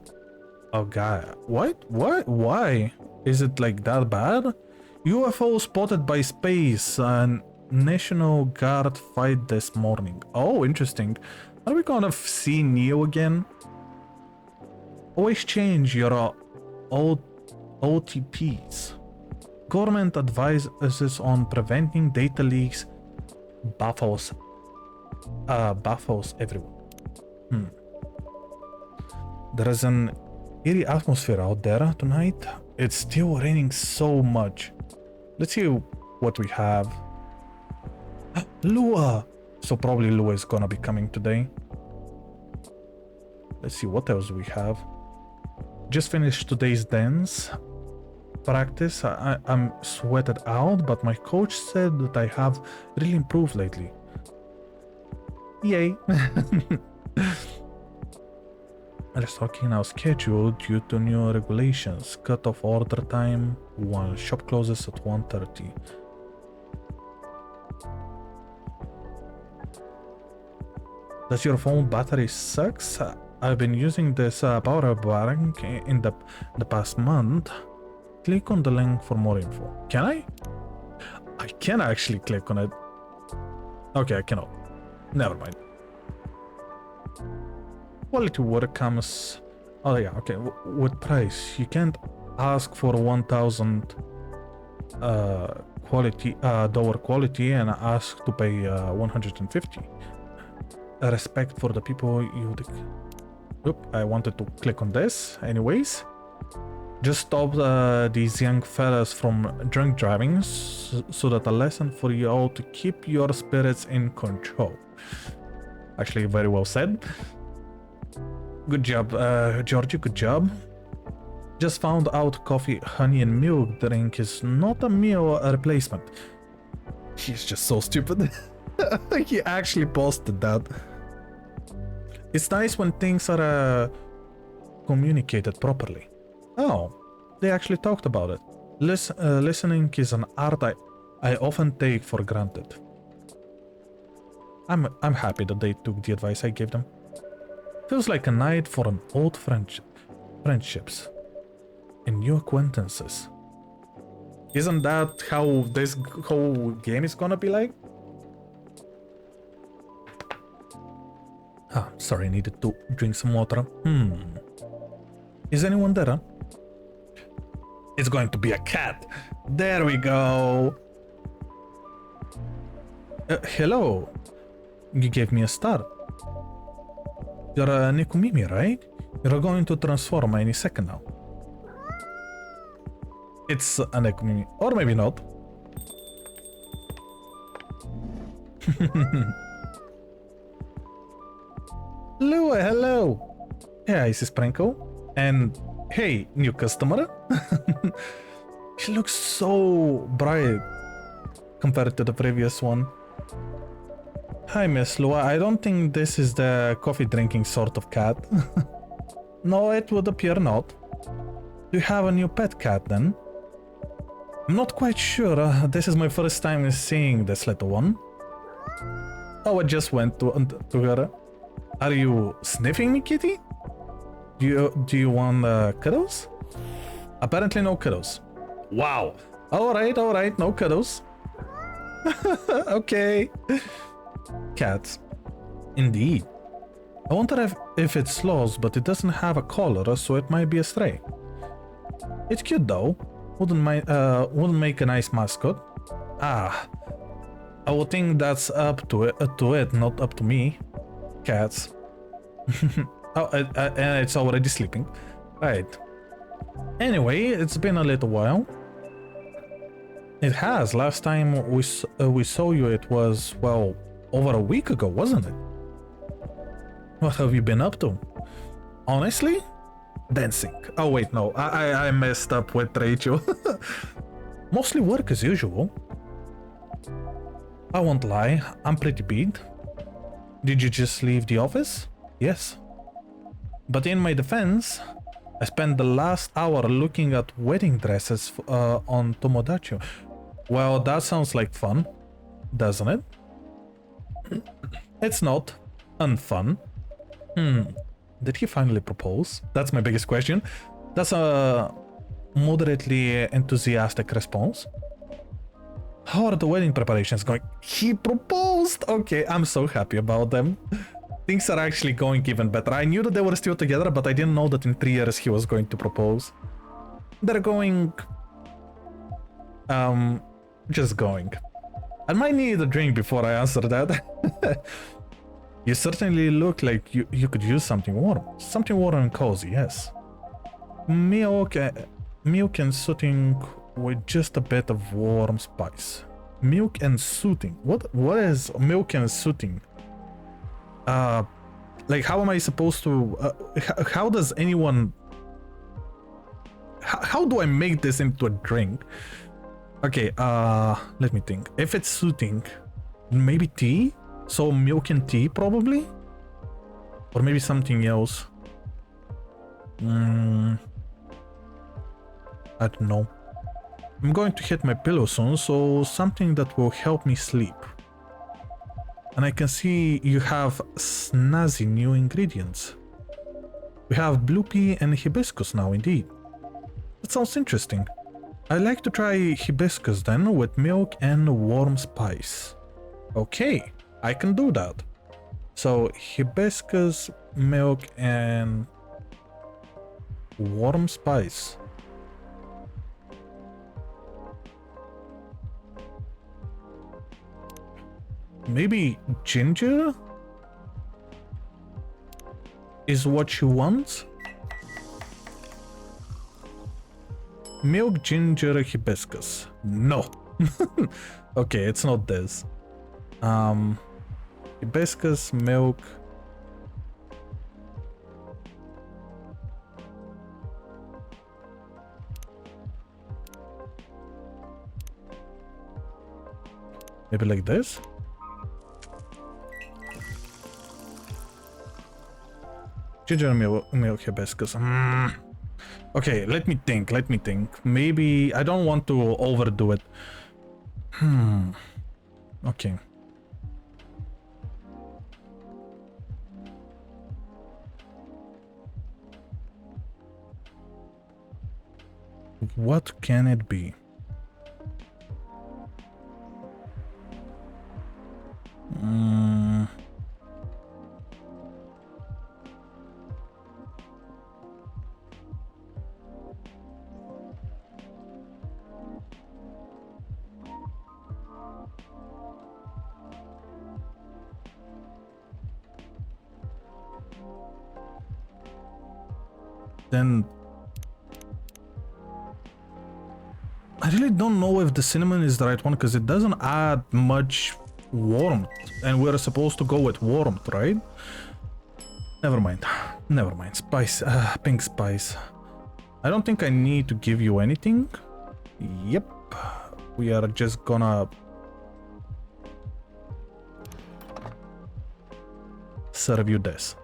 S1: Oh god. What? Why? Is it like that bad? UFO spotted by space and National Guard fight this morning. Oh, interesting. Are we gonna see Neo again? Always change your OTPs. Government advises on preventing data leaks. Baffles everyone. There is an eerie atmosphere out there tonight. It's still raining so much. Let's see what we have. Lua! So probably Lua is gonna be coming today. Let's see what else we have. Just finished today's dance practice. I'm sweated out, but my coach said that I have really improved lately. Yay! Restocking now scheduled due to new regulations. Cut off order time while shop closes at 1:30. Does your phone battery sucks? I've been using this power bank in the past month. Click on the link for more info. Can I? I can actually click on it. Okay, I cannot. Never mind. Quality work comes. Oh yeah, okay. With price, you can't ask for 1,000 dollar quality and ask to pay 150. Respect for the people you. Oop, I wanted to click on this. Anyways, just stop these young fellas from drunk driving, so that a lesson for you all to keep your spirits in control. Actually, very well said. Good job, Georgie, good job. Just found out coffee, honey and milk drink is not a meal replacement. He's just so stupid. He actually posted that. It's nice when things are communicated properly. Oh, they actually talked about it. Listening is an art I often take for granted. I'm happy that they took the advice I gave them. Feels like a night for an old friendships and new acquaintances. Isn't that how this whole game is gonna be like? Ah, sorry, I needed to drink some water. Is anyone there? It's going to be a cat. There we go. Hello. You gave me a star. You're a Nikomimi, right? You're going to transform any second now. It's a Nikomimi. Or maybe not. Lua, hello. Hey, this is Pranko. And hey, new customer. She looks so bright compared to the previous one. Hi, Miss Lua. I don't think this is the coffee drinking sort of cat. No, it would appear not. Do you have a new pet cat then? I'm not quite sure. This is my first time seeing this little one. Oh, I just went to her. Are you sniffing me, kitty? Do you want cuddles? Apparently no cuddles. Wow. All right, no cuddles. Okay. Cats. Indeed. I wonder if it's lost, but it doesn't have a collar, so it might be a stray. It's cute though. Wouldn't make a nice mascot. Ah. I would think that's up to it, not up to me. Cats. Oh, and it's already sleeping. Right. Anyway, it's been a little while. It has. Last time we saw you, it was, well, over a week ago, wasn't it? What have you been up to? Honestly? Dancing. Oh wait, no. I messed up with Rachel. Mostly work as usual. I won't lie, I'm pretty beat. Did you just leave the office? Yes. But in my defense, I spent the last hour looking at wedding dresses on Tomodachi. Well, that sounds like fun, doesn't it? It's not unfun. Did he finally propose? That's my biggest question. That's a moderately enthusiastic response. How are the wedding preparations going? He proposed! Okay, I'm so happy about them. Things are actually going even better. I knew that they were still together, but I didn't know that in 3 years he was going to propose. They're going... just going. I might need a drink before I answer that. You certainly look like you could use something warm. Something warm and cozy, yes. Milk and soothing with just a bit of warm spice. Milk and soothing. What is milk and soothing? Like how am I supposed to? How does anyone? How do I make this into a drink? Okay. Let me think. If it's soothing, maybe tea. So milk and tea probably, or maybe something else. I don't know. I'm going to hit my pillow soon, so something that will help me sleep. And I can see you have snazzy new ingredients. We have blue pea and hibiscus now, indeed. That sounds interesting. I'd like to try hibiscus then with milk and warm spice. Okay, I can do that. So hibiscus, milk and warm spice. Maybe ginger is what you want? Milk, ginger, hibiscus. No. Okay, it's not this. Hibiscus, milk. Maybe like this? Ginger, milk, hibiscus. Okay, let me think. Maybe I don't want to overdo it. Okay. What can it be? Then I really don't know if the cinnamon is the right one because it doesn't add much warmth, and we're supposed to go with warmth, right? Never mind. Spice, pink spice. I don't think I need to give you anything. Yep, we are just gonna serve you this.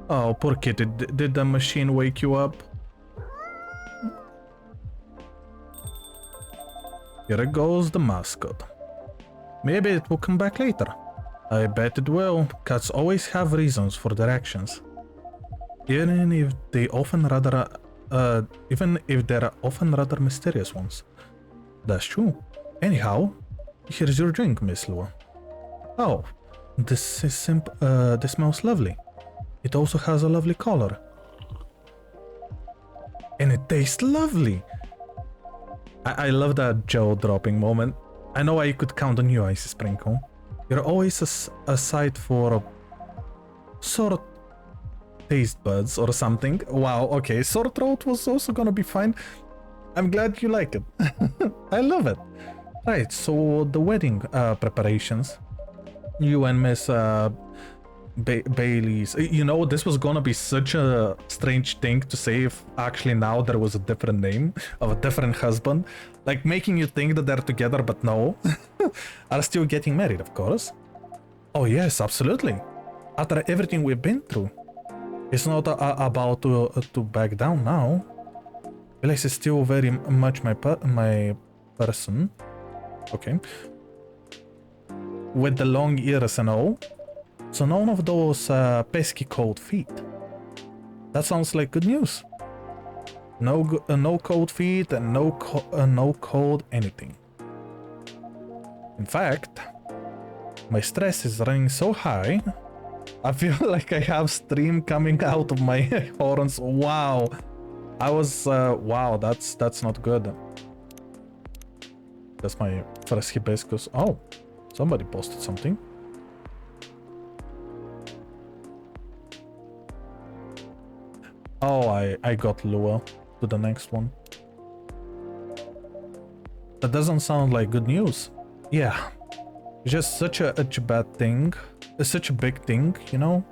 S1: Oh, poor kitty. Did the machine wake you up? Here goes the mascot. Maybe it will come back later. I bet it will. Cats always have reasons for their actions. Even if they're often rather mysterious ones. That's true. Anyhow, here's your drink, Miss Lua. Oh, this smells lovely. It also has a lovely color. And it tastes lovely. I love that jaw-dropping moment. I know I could count on you, Icy Sprinkle. You're always a sight for sore taste buds or something. Wow, okay, sore throat was also gonna be fine. I'm glad you like it. I love it. Right, so the wedding preparations. You and Miss Bailey's. You know, this was gonna be such a strange thing to say if actually now there was a different name of a different husband. Like making you think that they're together, but no. Are still getting married, of course. Oh yes, absolutely. After everything we've been through. It's not about to back down now. Alex is still very much my person. Okay. With the long ears and all. So none of those pesky cold feet. That sounds like good news. No cold feet and no cold anything. In fact, my stress is running so high, I feel like I have steam coming out of my horns. Wow. Wow, that's not good. That's my first hibiscus. Oh, somebody posted something. Oh, I got lure to the next one. That doesn't sound like good news. Yeah, just such a bad thing. It's such a big thing, you know?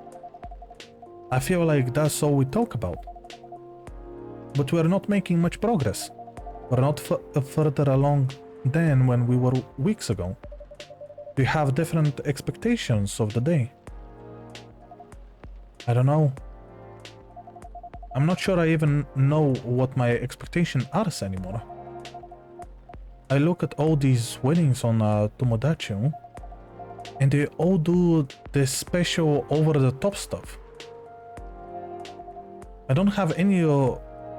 S1: I feel like that's all we talk about. But we're not making much progress. We're not further along than when we were weeks ago. We have different expectations of the day. I don't know. I'm not sure I even know what my expectations are anymore. I look at all these weddings on Tomodachi, and they all do this special over-the-top stuff. I don't have any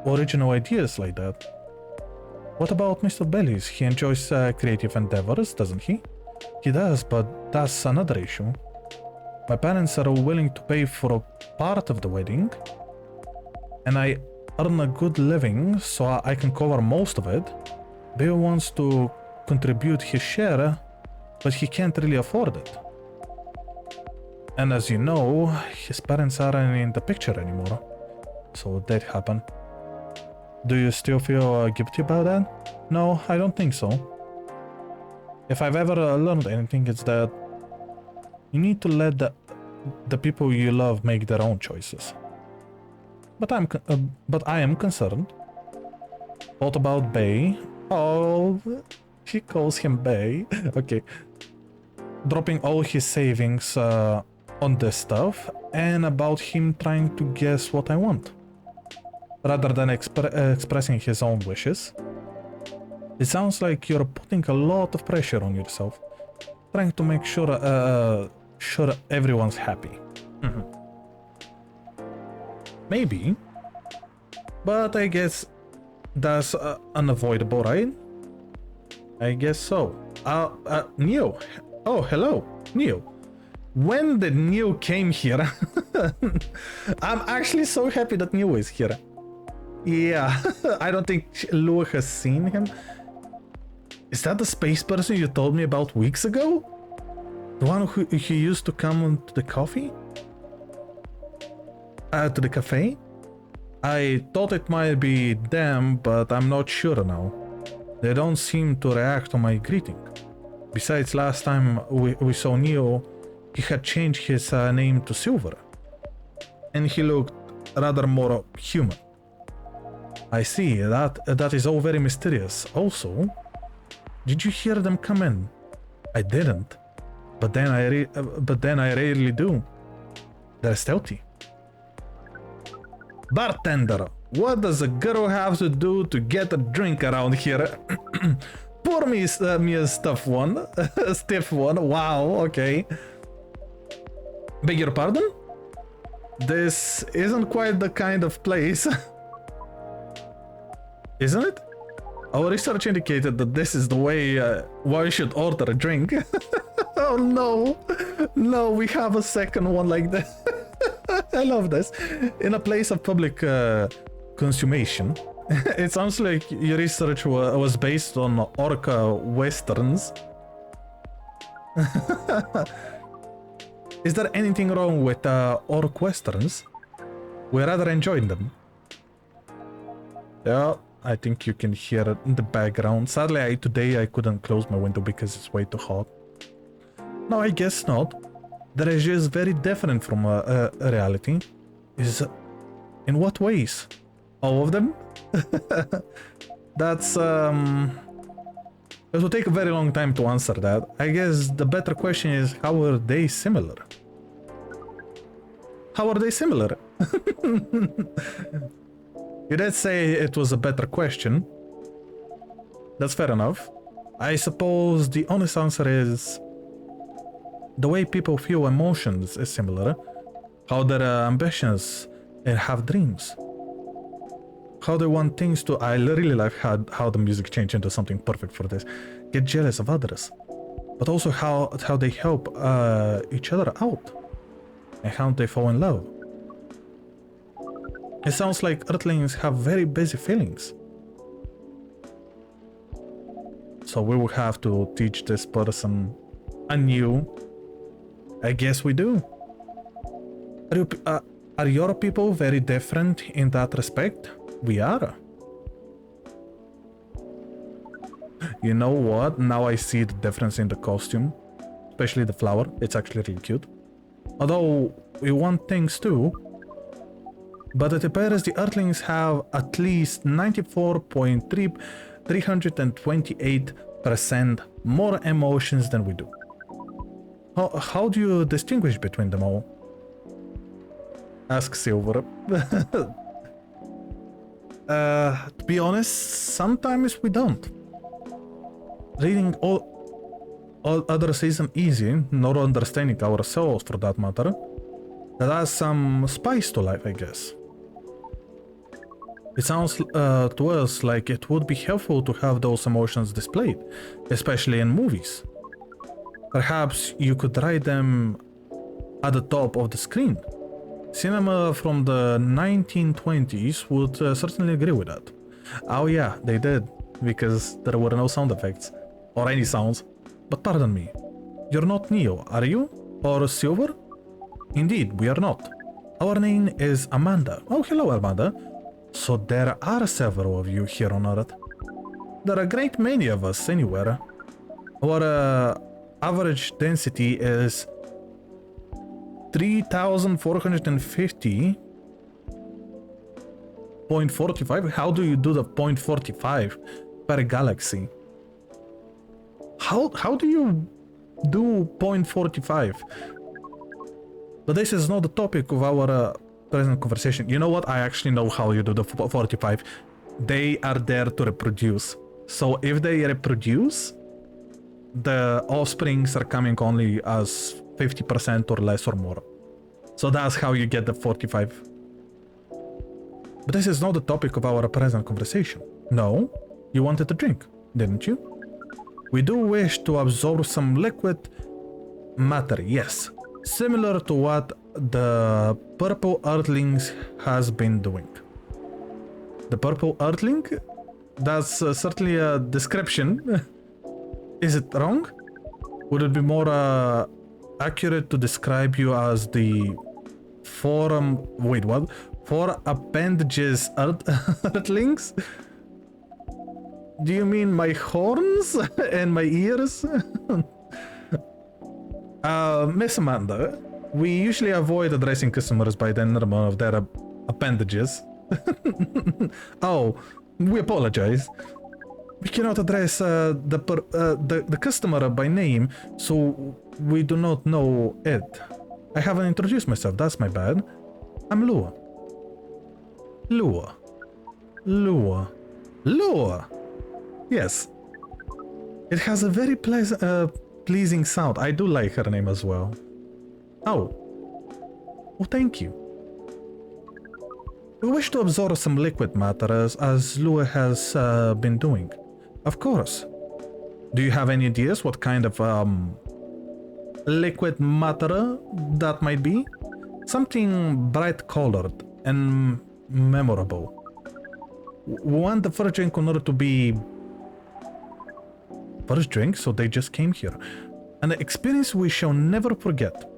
S1: original ideas like that. What about Mr. Bellies? He enjoys creative endeavors, doesn't he? He does, but that's another issue. My parents are willing to pay for a part of the wedding, and I earn a good living, so I can cover most of it. Bill wants to contribute his share, but he can't really afford it. And as you know, his parents aren't in the picture anymore, so that happened. Do you still feel guilty about that? No, I don't think so. If I've ever learned anything, it's that you need to let the people you love make their own choices. But I am concerned. What about Bay? Oh, he calls him Bay. Okay. Dropping all his savings on this stuff, and about him trying to guess what I want, rather than expressing his own wishes. It sounds like you're putting a lot of pressure on yourself, trying to make sure everyone's happy. Maybe, but I guess that's unavoidable, right? I guess so. Neo. Oh, hello, Neo. When did Neo came here? I'm actually so happy that Neo is here. Yeah, I don't think Lua has seen him. Is that the space person you told me about weeks ago? The one who used to come to the coffee? To the cafe? I thought it might be them, but I'm not sure now. They don't seem to react to my greeting. Besides, last time we saw Neo, he had changed his name to Silver, and he looked rather more human. I see, that is all very mysterious. Also, did you hear them come in? I didn't, but then I rarely do. They're stealthy. Bartender, what does a girl have to do to get a drink around here? Pour me a stiff one. Stiff one. Wow, okay. Beg your pardon? This isn't quite the kind of place. Isn't it? Our research indicated that this is the way one should order a drink. Oh no. No, we have a second one like that. I love this. In a place of public consummation. It sounds like your research was based on orca westerns. Is there anything wrong with orc westerns? We rather enjoyed them. Yeah, I think you can hear it in the background. Sadly, today I couldn't close my window because it's way too hot. No, I guess not. That is just very different from reality. In what ways? All of them? That's it will take a very long time to answer that. I guess the better question is, how are they similar? How are they similar? You did say it was a better question. That's fair enough. I suppose the honest answer is the way people feel emotions is similar. How their ambitions and have dreams. how they want things to. I really like how the music changed into something perfect for this. Get jealous of others, but also how they help each other out and how they fall in love. It sounds like Earthlings have very basic feelings. So we will have to teach this person anew. I guess we do. Are your people very different in that respect? We are. You know what? Now I see the difference in the costume. Especially the flower. It's actually really cute. Although we want things too. But it appears the Earthlings have at least 328% more emotions than we do. How do you distinguish between them all? Ask Silver. To be honest, sometimes we don't. Reading all others isn't easy, nor understanding ourselves for that matter. That adds some spice to life, I guess. It sounds to us like it would be helpful to have those emotions displayed, especially in movies. Perhaps you could write them at the top of the screen. Cinema from the 1920s would certainly agree with that. Oh yeah, they did, because there were no sound effects, or any sounds. But pardon me, you're not Neo, are you? Or Silver? Indeed, we are not. Our name is Amanda. Oh, hello, Amanda. So there are several of you here on Earth. There are a great many of us anywhere. Our average density is 3,450.45. How do you do the 0.45 per galaxy? How do you do 0.45? But this is not the topic of our present conversation. You know what? I actually know how you do the 45. They are there to reproduce. So if they reproduce, the offsprings are coming only as 50% or less or more. So that's how you get the 45. But this is not the topic of our present conversation. No? You wanted to drink, didn't you? We do wish to absorb some liquid matter, yes. Similar to what the Purple Earthlings has been doing. The Purple Earthling? That's certainly a description. Is it wrong? Would it be more accurate to describe you as the four appendages Earthlings? Do you mean my horns and my ears? Miss Amanda, we usually avoid addressing customers by the name of their appendages. Oh, we apologize. We cannot address the customer by name, so we do not know it. I haven't introduced myself, that's my bad. I'm Lua. Lua. Yes. It has a very pleasing sound. I do like her name as well. Oh. Well, thank you. We wish to absorb some liquid matter as Lua has been doing. Of course. Do you have any ideas what kind of liquid matter that might be? Something bright colored and memorable. We want the first drink in order to be first drink, so they just came here. An experience we shall never forget.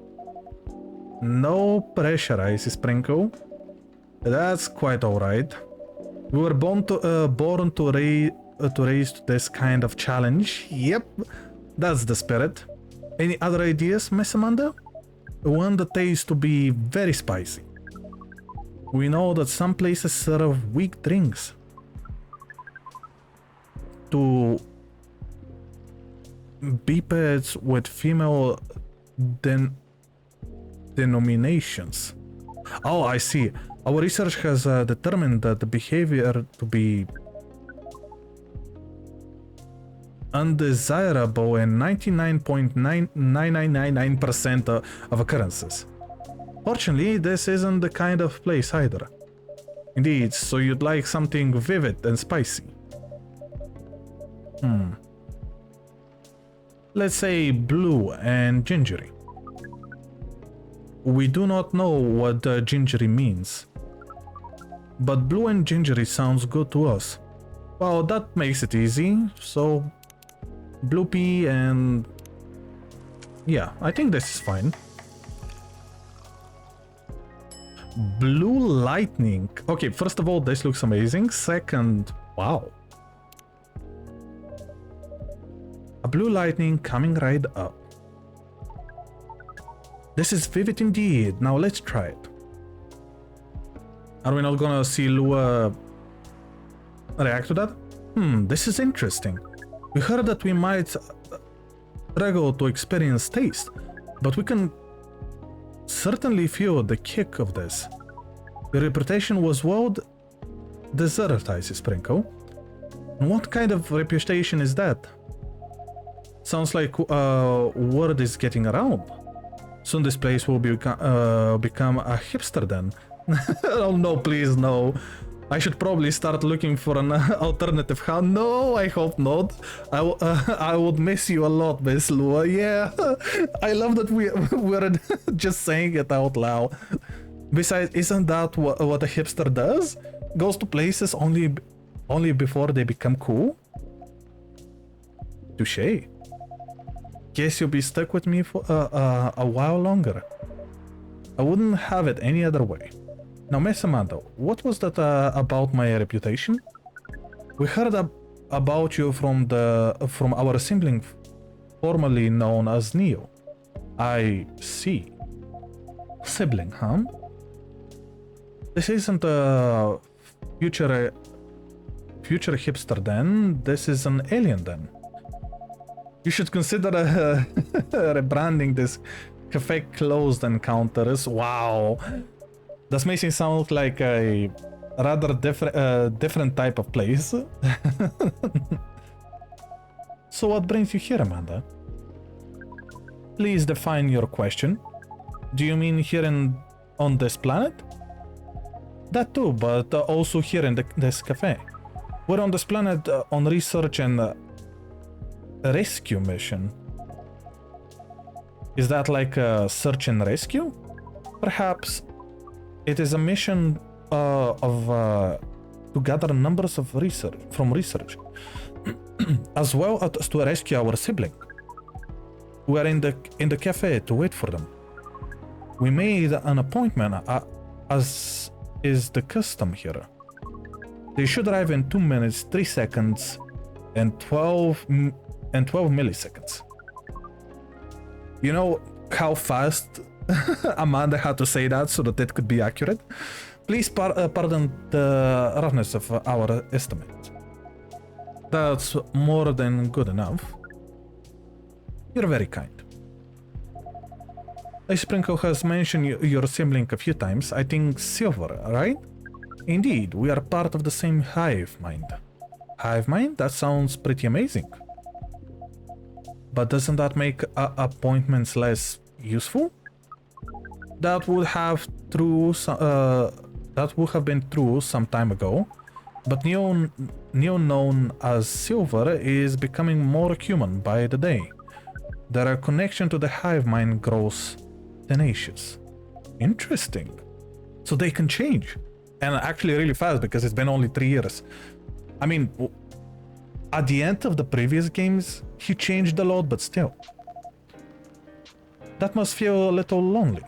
S1: No pressure, Icy Sprinkle. That's quite alright. We were born to raise this kind of challenge. Yep, that's the spirit. Any other ideas, Miss Amanda? One that tastes to be very spicy. We know that some places serve weak drinks to bipeds with female denominations. Oh, I see. Our research has determined that the behavior to be undesirable in 99.9999% of occurrences. Fortunately, this isn't the kind of place either. Indeed, so you'd like something vivid and spicy. Let's say blue and gingery. We do not know what gingery means, but blue and gingery sounds good to us. Well, that makes it easy, so blue pea and... yeah, I think this is fine. Blue lightning. Okay, first of all, this looks amazing. Second, wow. A blue lightning coming right up. This is vivid indeed. Now let's try it. Are we not gonna see Lua react to that? This is interesting. We heard that we might struggle to experience taste, but we can certainly feel the kick of this. Your reputation was world desertized, Sprinkle. And what kind of reputation is that? Sounds like word is getting around. Soon this place will become a hipster den. Oh no, please no. I should probably start looking for an alternative house. No, I hope not. I would miss you a lot, Miss Lua. Yeah, I love that we're just saying it out loud. Besides, isn't that what a hipster does? Goes to places only before they become cool? Touché. Guess you'll be stuck with me for a while longer. I wouldn't have it any other way. Now, Miss Amanda, what was that about my reputation? We heard about you from our sibling, formerly known as Neo. I see. Sibling, huh? This isn't a future hipster den. This is an alien den. You should consider rebranding this cafe closed encounters. Wow. That makes it sound like a rather different type of place. So what brings you here, Amanda? Please define your question. Do you mean here on this planet? That too, but also here in this cafe. We're on this planet on research and rescue mission. Is that like a search and rescue? Perhaps it is a mission to gather numbers of research, as well as to rescue our sibling. We are in the cafe to wait for them. We made an appointment, as is the custom here. They should arrive in 2 minutes, 3 seconds, and 12 milliseconds. You know how fast Amanda had to say that so that it could be accurate? Please pardon the roughness of our estimate. That's more than good enough. You're very kind. Sprinkle has mentioned your sibling a few times. I think Silver, right? Indeed, we are part of the same hive mind. Hive mind? That sounds pretty amazing. But doesn't that make appointments less useful? That would have been true some time ago, but Neo known as Silver is becoming more human by the day. Their connection to the hive mind grows tenacious. Interesting. So they can change, and actually really fast, because it's been only 3 years. I mean, at the end of the previous games, he changed a lot, but still. That must feel a little lonely.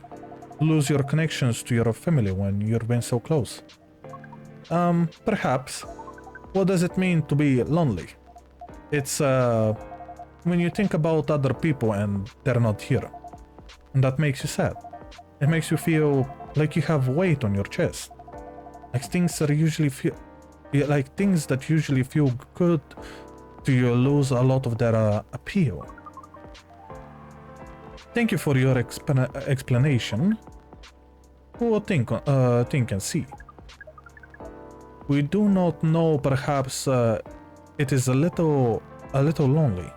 S1: Lose your connections to your family when you've been so close. Perhaps. What does it mean to be lonely? It's when you think about other people and they're not here. And that makes you sad. It makes you feel like you have weight on your chest. Like things that usually feel good to you lose a lot of their appeal. Thank you for your explanation. Who will think and see? We do not know. Perhaps it is a little lonely.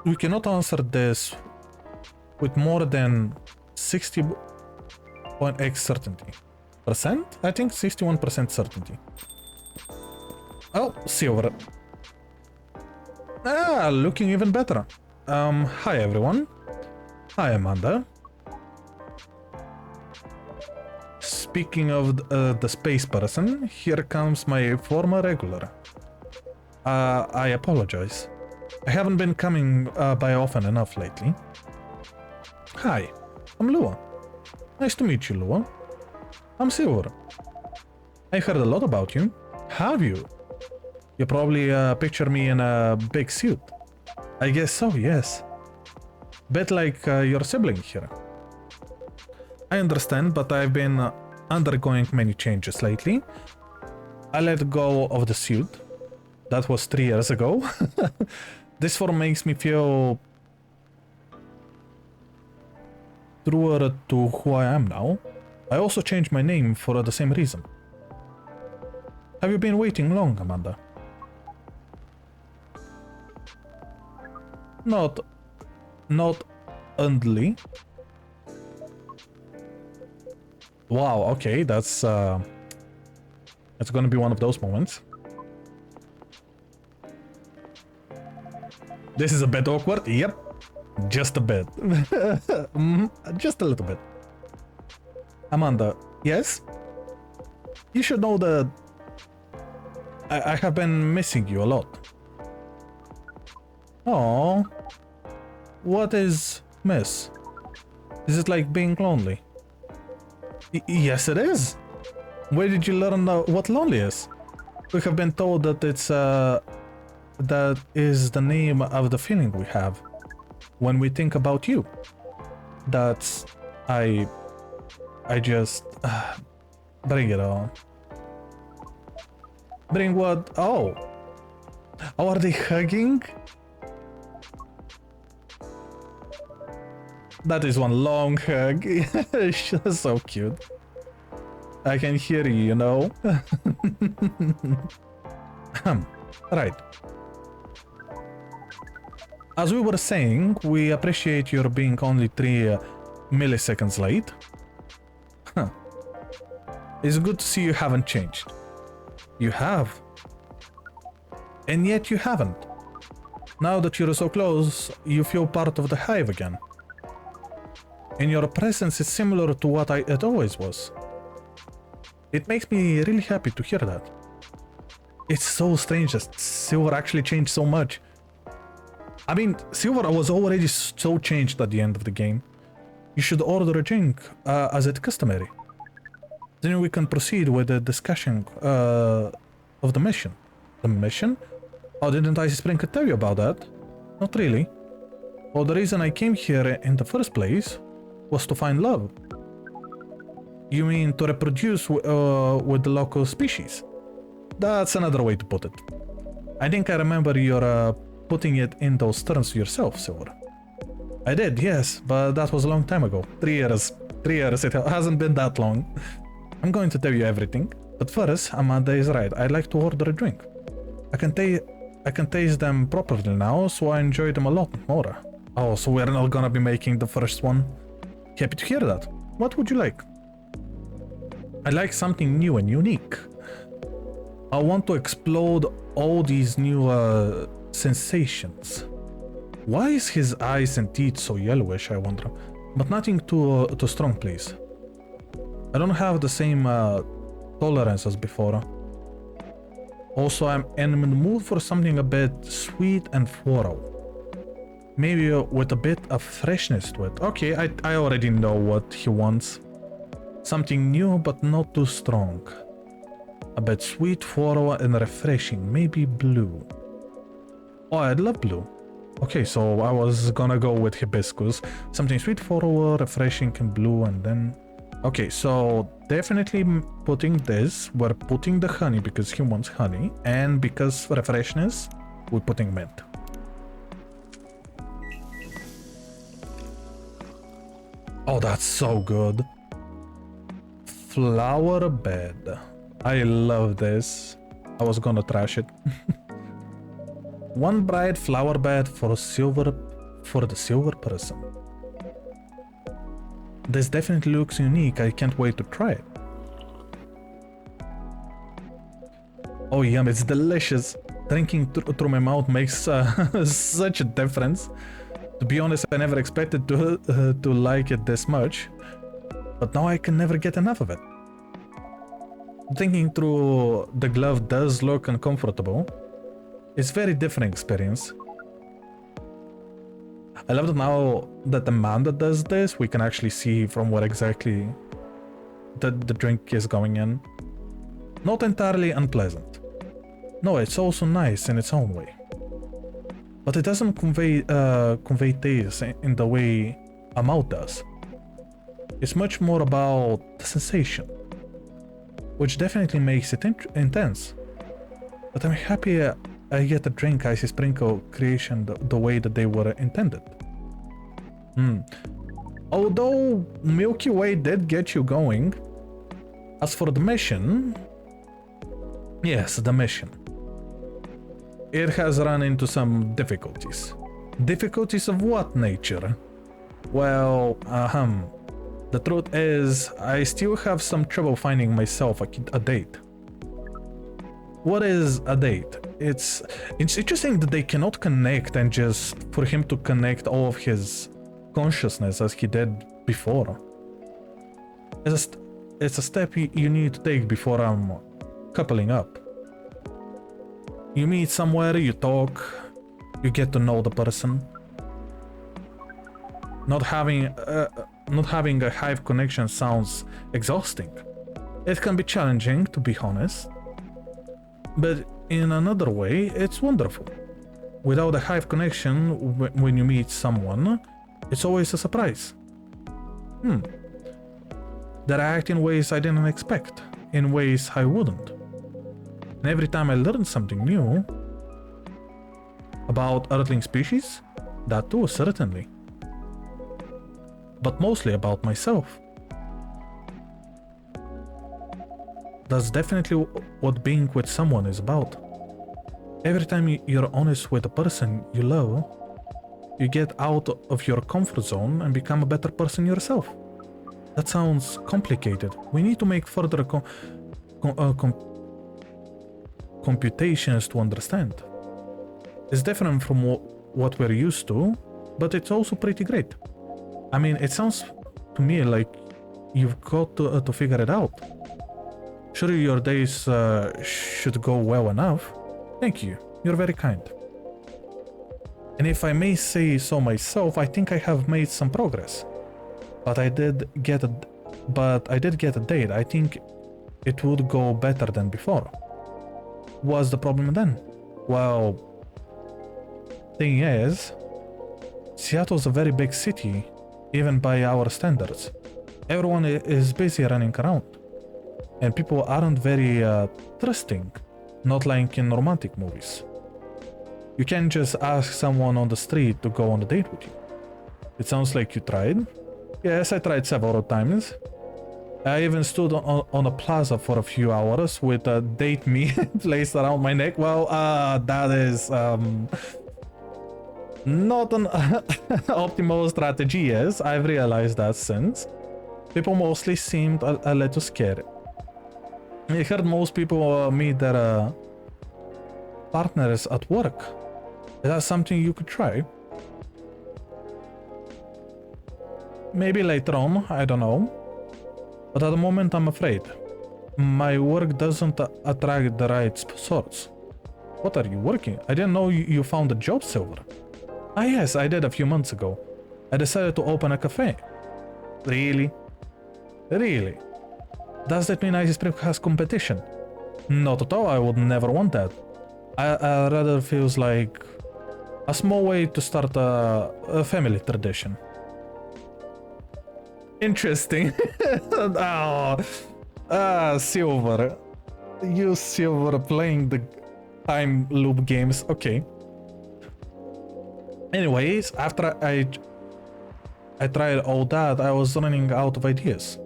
S1: We cannot answer this with more than 60.x certainty. I think 61% certainty. Oh, silver. Ah, looking even better. Hi everyone. Hi Amanda. Speaking of the space person, here comes my former regular. I apologize. I haven't been coming by often enough lately. Hi, I'm Lua. Nice to meet you, Lua. I'm Silver. I heard a lot about you. Have you? You probably picture me in a big suit. I guess so, yes. Bet like your sibling here. I understand, but I've been undergoing many changes lately. I let go of the suit. That was 3 years ago. This form makes me feel truer to who I am now. I also changed my name for the same reason. Have you been waiting long, Amanda? Not only. Wow, okay, that's gonna be one of those moments. This is a bit awkward. Yep, just a bit. Just a little bit. Amanda, yes? You should know that I have been missing you a lot. Oh, what is miss? Is it like being lonely? Yes, it is. Where did you learn what lonely is? We have been told that it's that is the name of the feeling we have when we think about you. That's I just bring it on. Bring what? Oh, are they hugging? That is one long hug. She's so cute. I can hear you, you know. Right. As we were saying, we appreciate your being only 3 milliseconds late. It's good to see you haven't changed. You have. And yet you haven't. Now that you're so close, you feel part of the hive again. And your presence is similar to what it always was. It makes me really happy to hear that. It's so strange that Silver actually changed so much. I mean, Silver was already so changed at the end of the game. You should order a drink, as it's customary. Then we can proceed with the discussion of the mission. The mission? Oh, didn't I Spring tell you about that? Not really. Well, the reason I came here in the first place was to find love. You mean to reproduce with the local species? That's another way to put it. I think I remember you're putting it in those terms yourself, Silver. I did, yes, but that was a long time ago. 3 years. 3 years, it hasn't been that long. I'm going to tell you everything, but first, Amanda is right. I'd like to order a drink. I can taste them properly now, so I enjoy them a lot more. Oh, so we're not gonna be making the first one? Happy to hear that. What would you like? I like something new and unique. I want to explode all these new sensations. Why is his eyes and teeth so yellowish, I wonder? But nothing too strong, please. I don't have the same tolerance as before. Also, I'm in the mood for something a bit sweet and floral. Maybe with a bit of freshness to it. Okay, I already know what he wants. Something new but not too strong. A bit sweet, floral and refreshing. Maybe blue. Oh, I'd love blue. Okay, so I was gonna go with hibiscus. Something sweet, floral, refreshing and blue, and then... Okay, so definitely putting this. We're putting the honey because he wants honey. And because refreshness, we're putting mint. Oh, that's so good. Flower bed. I love this. I was gonna trash it. One bright flower bed for the silver person. This definitely looks unique. I can't wait to try it. Oh yum, it's delicious. Drinking through my mouth makes such a difference. To be honest, I never expected to like it this much, but now I can never get enough of it. Thinking through the glove does look uncomfortable. It's very different experience. I love that now that the man that does this, we can actually see from what exactly the drink is going in. Not entirely unpleasant. No, it's also nice in its own way. But it doesn't convey taste in the way a mouth does. It's much more about the sensation, which definitely makes it intense. But I'm happy I get a drink Icy Sprinkle creation the way that they were intended. Although Milky Way did get you going, as for the mission, yes, the mission. It has run into some difficulties. Difficulties of what nature? Well, the truth is, I still have some trouble finding myself a date. What is a date? It's interesting that they cannot connect and just for him to connect all of his consciousness as he did before. It's a step you need to take before coupling up. You meet somewhere, you talk, you get to know the person. Not having a hive connection sounds exhausting. It can be challenging, to be honest. But in another way, it's wonderful. Without a hive connection, when you meet someone, it's always a surprise. They act in ways I didn't expect, in ways I wouldn't. And every time I learn something new about Earthling species, that too, certainly. But mostly about myself. That's definitely what being with someone is about. Every time you're honest with a person you love, you get out of your comfort zone and become a better person yourself. That sounds complicated. We need to make further computations to understand. It's different from what we're used to, but it's also pretty great. I mean, it sounds to me like you've got to figure it out. Surely your days should go well enough. Thank you. You're very kind. And if I may say so myself, I think I have made some progress. But I did get a date. I think it would go better than before. What's the problem then? Well, thing is, Seattle's a very big city, even by our standards. Everyone is busy running around. And people aren't very trusting, not like in romantic movies. You can't just ask someone on the street to go on a date with you. It sounds like you tried. Yes, I tried several times. I even stood on a plaza for a few hours with a date me placed around my neck. Well, that is not an optimal strategy, yes. I've realized that since. People mostly seemed a little scared. I heard most people meet their partners at work. Is that something you could try? Maybe later on, I don't know. But at the moment I'm afraid. My work doesn't attract the right sorts. What are you working? I didn't know you found a job, Silver. Ah yes, I did a few months ago. I decided to open a cafe. Really? Really? Does that mean Icy Sprinkle has competition? Not at all, I would never want that. I rather feels like a small way to start a family tradition. Interesting. Silver. You Silver playing the time loop games. Okay. Anyways, after I tried all that, I was running out of ideas.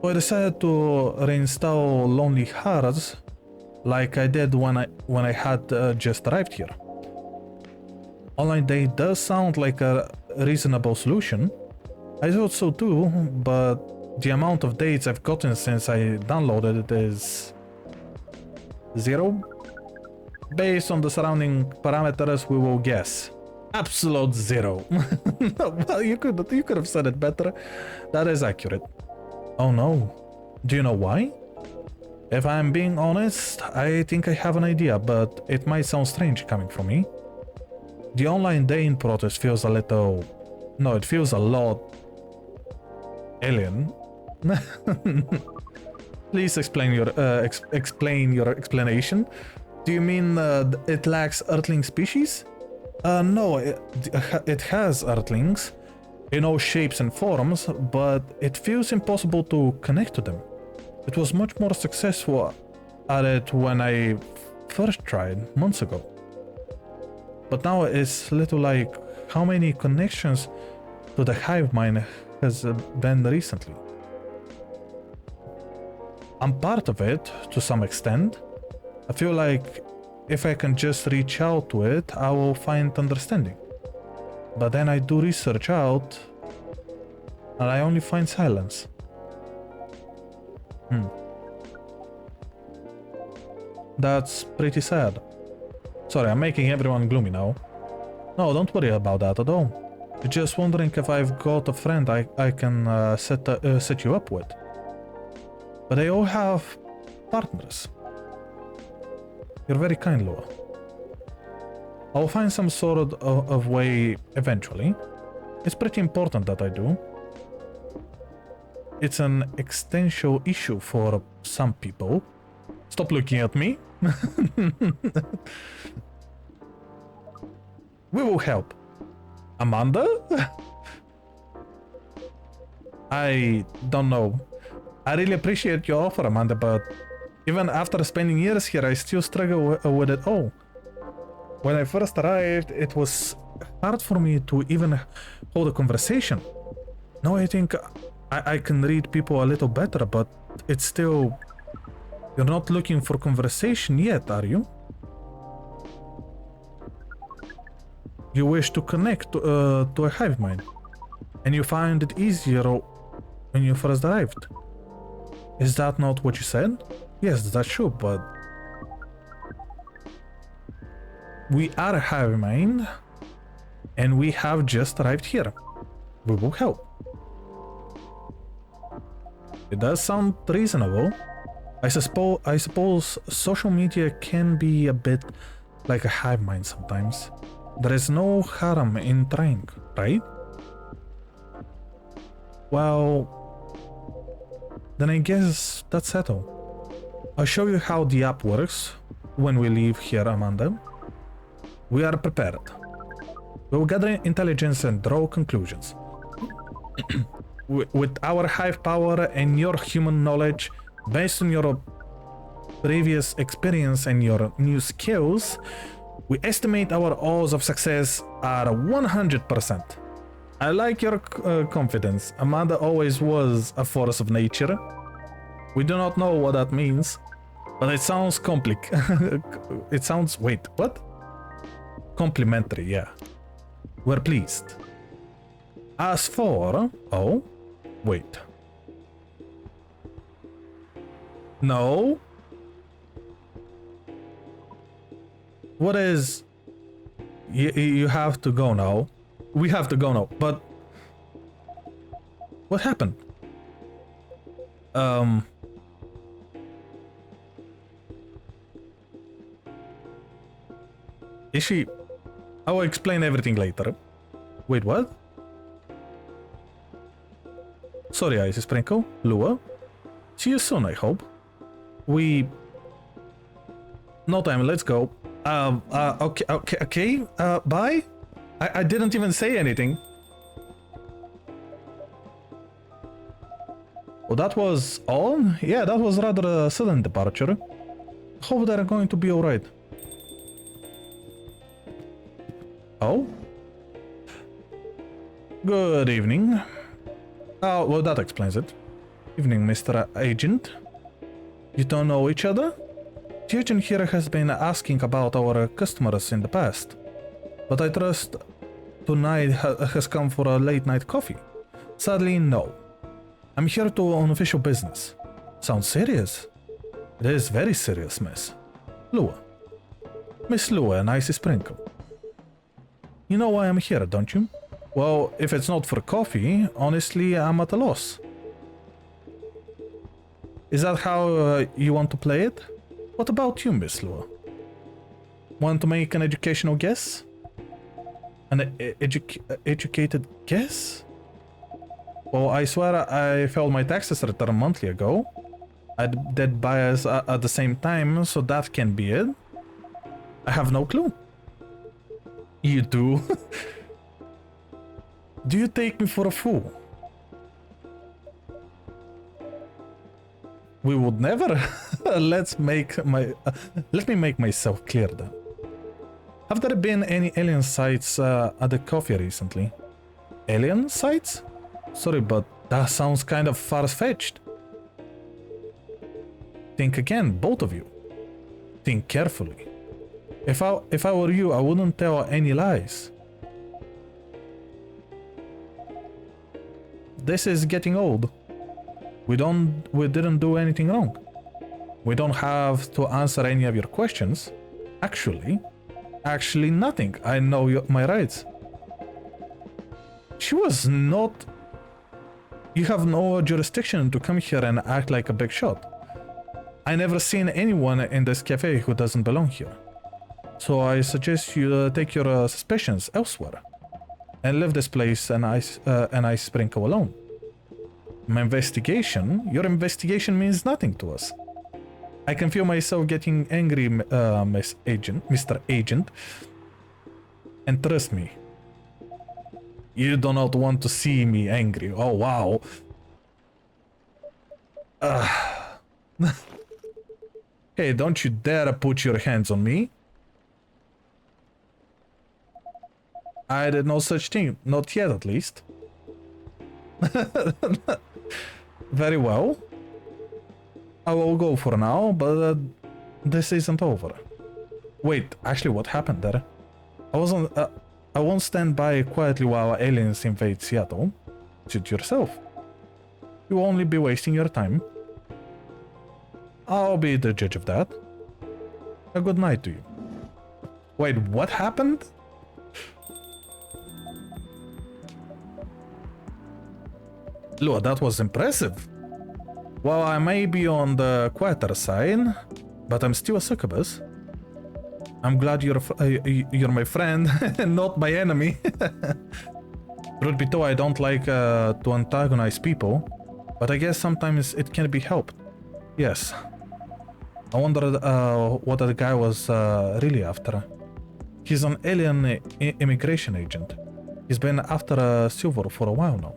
S1: So I decided to reinstall Lonely Hearts like I did when I had just arrived here. Online date does sound like a reasonable solution. I thought so too, but the amount of dates I've gotten since I downloaded it is 0. Based on the surrounding parameters, we will guess. Absolute zero. Well, you could have said it better. That is accurate. Oh no. Do you know why? If I'm being honest, I think I have an idea, but it might sound strange coming from me. The online dating protest feels a little... No, it feels a lot... alien. Please explain your explanation. Do you mean it lacks Earthling species? No, it has Earthlings in all shapes and forms, but it feels impossible to connect to them. It was much more successful at it when I first tried months ago. But now it's little like how many connections to the hive mind has been recently. I'm part of it to some extent. I feel like if I can just reach out to it, I will find understanding. But then I do research out and I only find silence. That's pretty sad. Sorry, I'm making everyone gloomy now. No, don't worry about that at all. Just wondering if I've got a friend I can set you up with. But they all have partners. You're very kind, Lua. I'll find some sort of way eventually. It's pretty important that I do. It's an existential issue for some people. Stop looking at me. We will help. Amanda? I don't know. I really appreciate your offer, Amanda, but even after spending years here, I still struggle with it all. When I first arrived, it was hard for me to even hold a conversation. Now I think I can read people a little better, but it's still... You're not looking for conversation yet, are you? You wish to connect to a hive mind, and you find it easier when you first arrived. Is that not what you said? Yes, that's true, but... We are a hive mind, and we have just arrived here. We will help. It does sound reasonable. I suppose social media can be a bit like a hive mind sometimes. There is no harm in trying, right? Well, then I guess that's settled. I'll show you how the app works when we leave here, Amanda. We are prepared. We'll gather intelligence and draw conclusions. With our hive power and your human knowledge, based on your previous experience and your new skills, we estimate our odds of success are 100%. I like your confidence. Amanda always was a force of nature. We do not know what that means, but it sounds it sounds... Wait, what? Complimentary, yeah. We're pleased. As for... Oh, wait. No. What is... You have to go now. We have to go now, but... What happened? Is she... I will explain everything later. Wait, what? Sorry, Ice Sprinkle. Lua. See you soon, I hope. We... No time, let's go. Okay, bye? I didn't even say anything. Oh, that was all? Yeah, that was rather a sudden departure. Hope they're going to be alright. Oh? Good evening. Oh, well, that explains it. Evening, Mr. Agent. You don't know each other? The agent here has been asking about our customers in the past, but I trust tonight has come for a late night coffee. Sadly, no. I'm here on official business. Sounds serious. It is very serious, miss. Lua. Miss Lua and Icy Sprinkle. You know why I'm here, don't you? Well, if it's not for coffee, honestly, I'm at a loss. Is that how you want to play it? What about you, Miss Lua? Want to make an educational guess? An educated guess? Well, I swear I filed my taxes return a month ago. I did bias at the same time, so that can be it. I have no clue. You do? Do you take me for a fool? We would never. Let me make myself clear then. Have there been any alien sights at the coffee recently? Alien sights? Sorry, but that sounds kind of far-fetched. Think again, both of you. Think carefully. If I were you, I wouldn't tell any lies. This is getting old. We didn't do anything wrong. We don't have to answer any of your questions. Actually nothing. I know my rights. She was not... You have no jurisdiction to come here and act like a big shot. I never seen anyone in this cafe who doesn't belong here. So I suggest you take your suspicions elsewhere and leave this place and I Sprinkle alone. Your investigation means nothing to us. I can feel myself getting angry, Mr. Agent. And trust me, you do not want to see me angry. Oh, wow. Hey, don't you dare put your hands on me. I did no such thing. Not yet, at least. Very well. I will go for now, but this isn't over. Wait, actually, what happened there? I won't stand by quietly while aliens invade Seattle. Suit yourself. You will only be wasting your time. I'll be the judge of that. A good night to you. Wait, what happened? Look, that was impressive. Well, I may be on the quieter side, but I'm still a succubus. I'm glad you're my friend and not my enemy. Truth be told, I don't like to antagonize people, but I guess sometimes it can be helped. Yes. I wonder what that guy was really after. He's an alien immigration agent. He's been after Silver for a while now.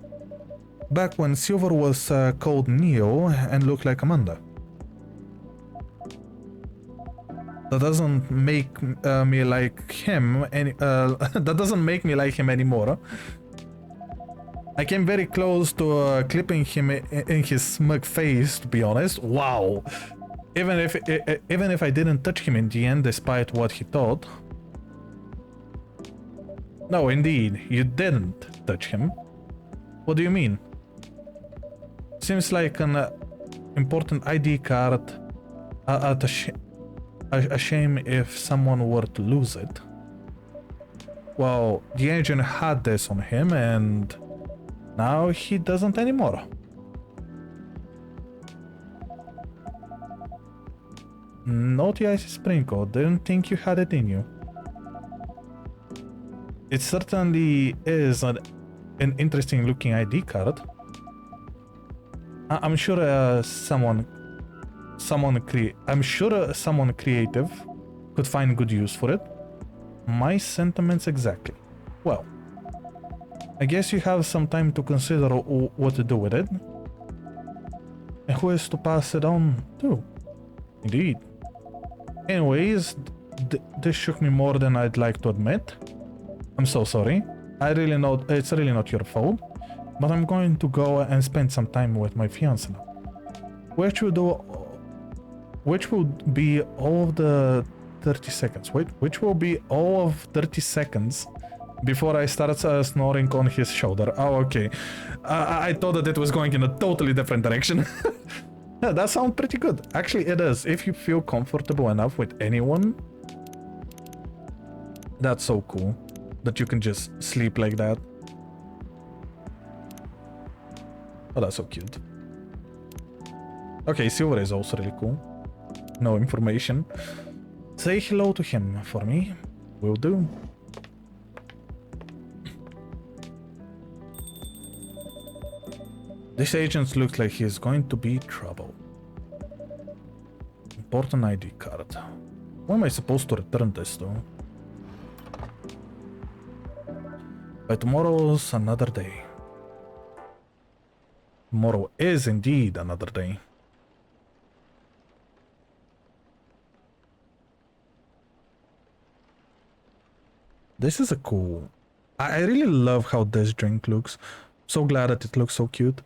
S1: Back when Silver was called Neo and looked like Amanda. That doesn't make me like him any. That doesn't make me like him anymore. I came very close to clipping him in his smug face, to be honest. Wow. Even if I didn't touch him in the end, despite what he thought. No, indeed, you didn't touch him. What do you mean? Seems like an important ID card. A shame if someone were to lose it. Well, the agent had this on him and now he doesn't anymore. Naughty Icy Sprinkle, didn't think you had it in you. It certainly is an interesting looking ID card. I'm sure someone creative could find good use for it. My sentiments exactly. Well, I guess you have some time to consider what to do with it. And who is to pass it on to? Indeed. Anyways, this shook me more than I'd like to admit. I'm so sorry. It's really not your fault. But I'm going to go and spend some time with my fiancé now. Which will be all of the 30 seconds. Wait, which will be all of 30 seconds before I start snoring on his shoulder. Oh, okay. I thought that it was going in a totally different direction. That sounds pretty good. Actually, it is. If you feel comfortable enough with anyone, That's so cool that you can just sleep like that. Oh, that's so cute. Okay, Silver is also really cool. No information. Say hello to him for me. Will do. This agent looks like he's going to be trouble. Important ID card. Why am I supposed to return this though? By tomorrow's another day. Tomorrow is indeed another day. This is a cool... I really love how this drink looks. So glad that it looks so cute.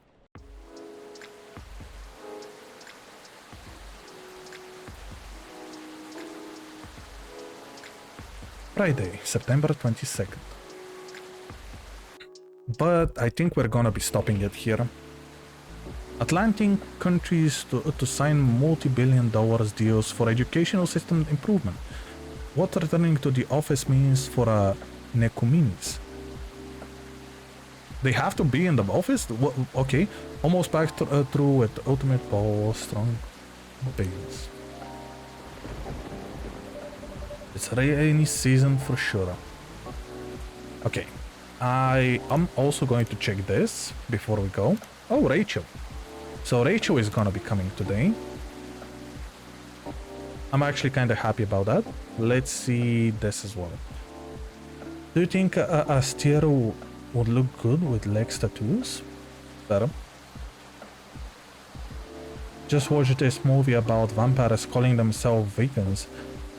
S1: Friday, September 22nd. But I think we're gonna be stopping it here. Atlantic countries to sign multi-billion-dollar deals for educational system improvement. What returning to the office means for Nekominis. They have to be in the office? Okay, almost back through with ultimate ball, strong base. It's rainy season for sure. Okay, I am also going to check this before we go. Oh, Rachel. So Rachel is gonna be coming today. I'm actually kind of happy about that. Let's see this as well. Do you think a steer would look good with leg tattoos? Better. Just watched this movie about vampires calling themselves vegans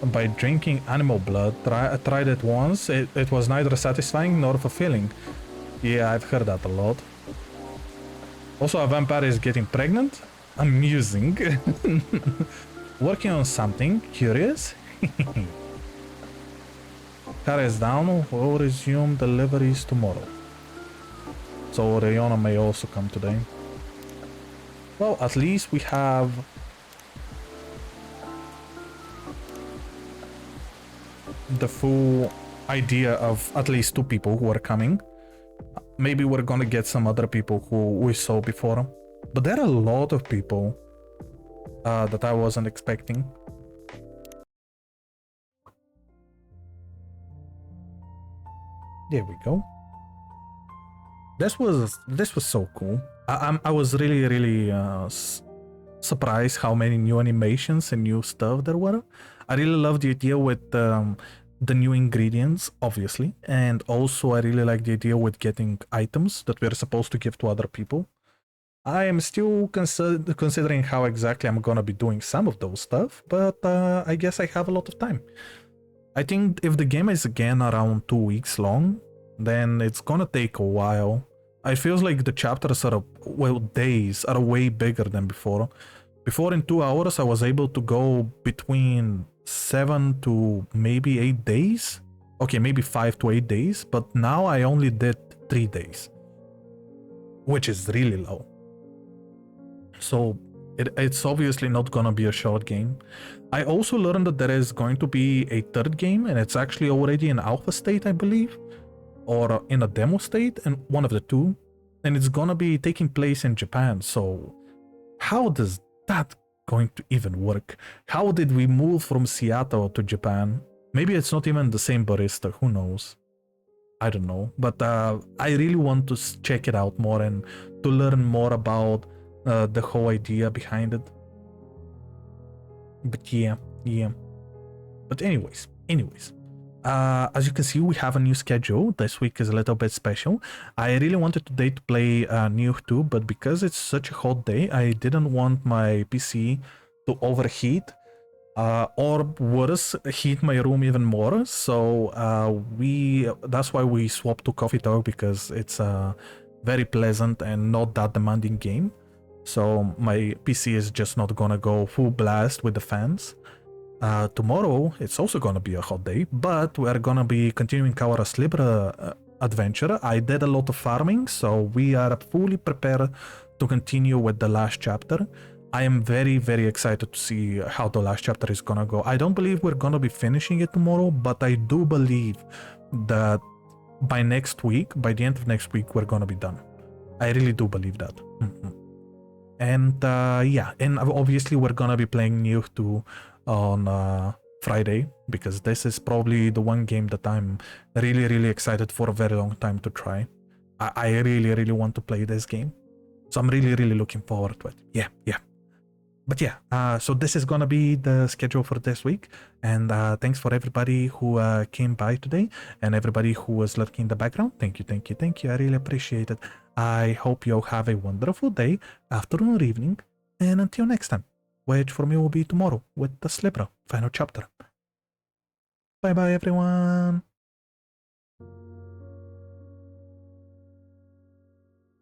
S1: by drinking animal blood. Tried it once. It was neither satisfying nor fulfilling. Yeah, I've heard that a lot. Also, a vampire is getting pregnant? Amusing. Working on something? Curious? Car is down. We'll resume deliveries tomorrow. So Rayona may also come today. Well, at least we have... the full idea of at least 2 people who are coming. Maybe we're gonna get some other people who we saw before. But there are a lot of people that I wasn't expecting. There we go. This was so cool. I was really surprised how many new animations and new stuff there were. I really love the idea with the new ingredients, obviously, and also I really like the idea with getting items that we're supposed to give to other people. I am still considering how exactly I'm gonna be doing some of those stuff, but I guess I have a lot of time. I think if the game is again around 2 weeks long, then it's gonna take a while. I feels like the chapters are, well, days are way bigger than before. Before in 2 hours I was able to go between 7 to maybe 8 days. Okay, maybe 5 to 8 days, but now I only did 3 days, which is really low. So it's obviously not gonna be a short game. I also learned that there is going to be a 3rd game, and it's actually already in alpha state, I believe, or in a demo state, and one of the 2, and it's gonna be taking place in Japan. So how does that going to even work? How did we move from Seattle to Japan? Maybe it's not even the same barista, who knows? I don't know, but I really want to check it out more and to learn more about the whole idea behind it. But yeah. But anyways, as you can see, we have a new schedule. This week is a little bit special. I really wanted today to play New 2, but because it's such a hot day, I didn't want my PC to overheat, or worse, heat my room even more. So that's why we swapped to Coffee Talk, because it's a very pleasant and not that demanding game. So my PC is just not gonna go full blast with the fans. Tomorrow it's also gonna be a hot day, but we're gonna be continuing our Slibra adventure. I did a lot of farming, so we are fully prepared to continue with the last chapter. I am very, very excited to see how the last chapter is gonna go. I don't believe we're gonna be finishing it tomorrow, but I do believe that by next week, by the end of next week, we're gonna be done. I really do believe that. And yeah, and obviously we're gonna be playing New 2 on Friday, because this is probably the one game that I'm really, really excited for a very long time to try. I really, really want to play this game. So I'm really, really looking forward to it. Yeah. But yeah, so this is gonna be the schedule for this week. And thanks for everybody who came by today and everybody who was lurking in the background. Thank you. I really appreciate it. I hope you all have a wonderful day, afternoon, or evening. And until next time, which for me will be tomorrow with the Slipper final chapter. Bye bye, everyone.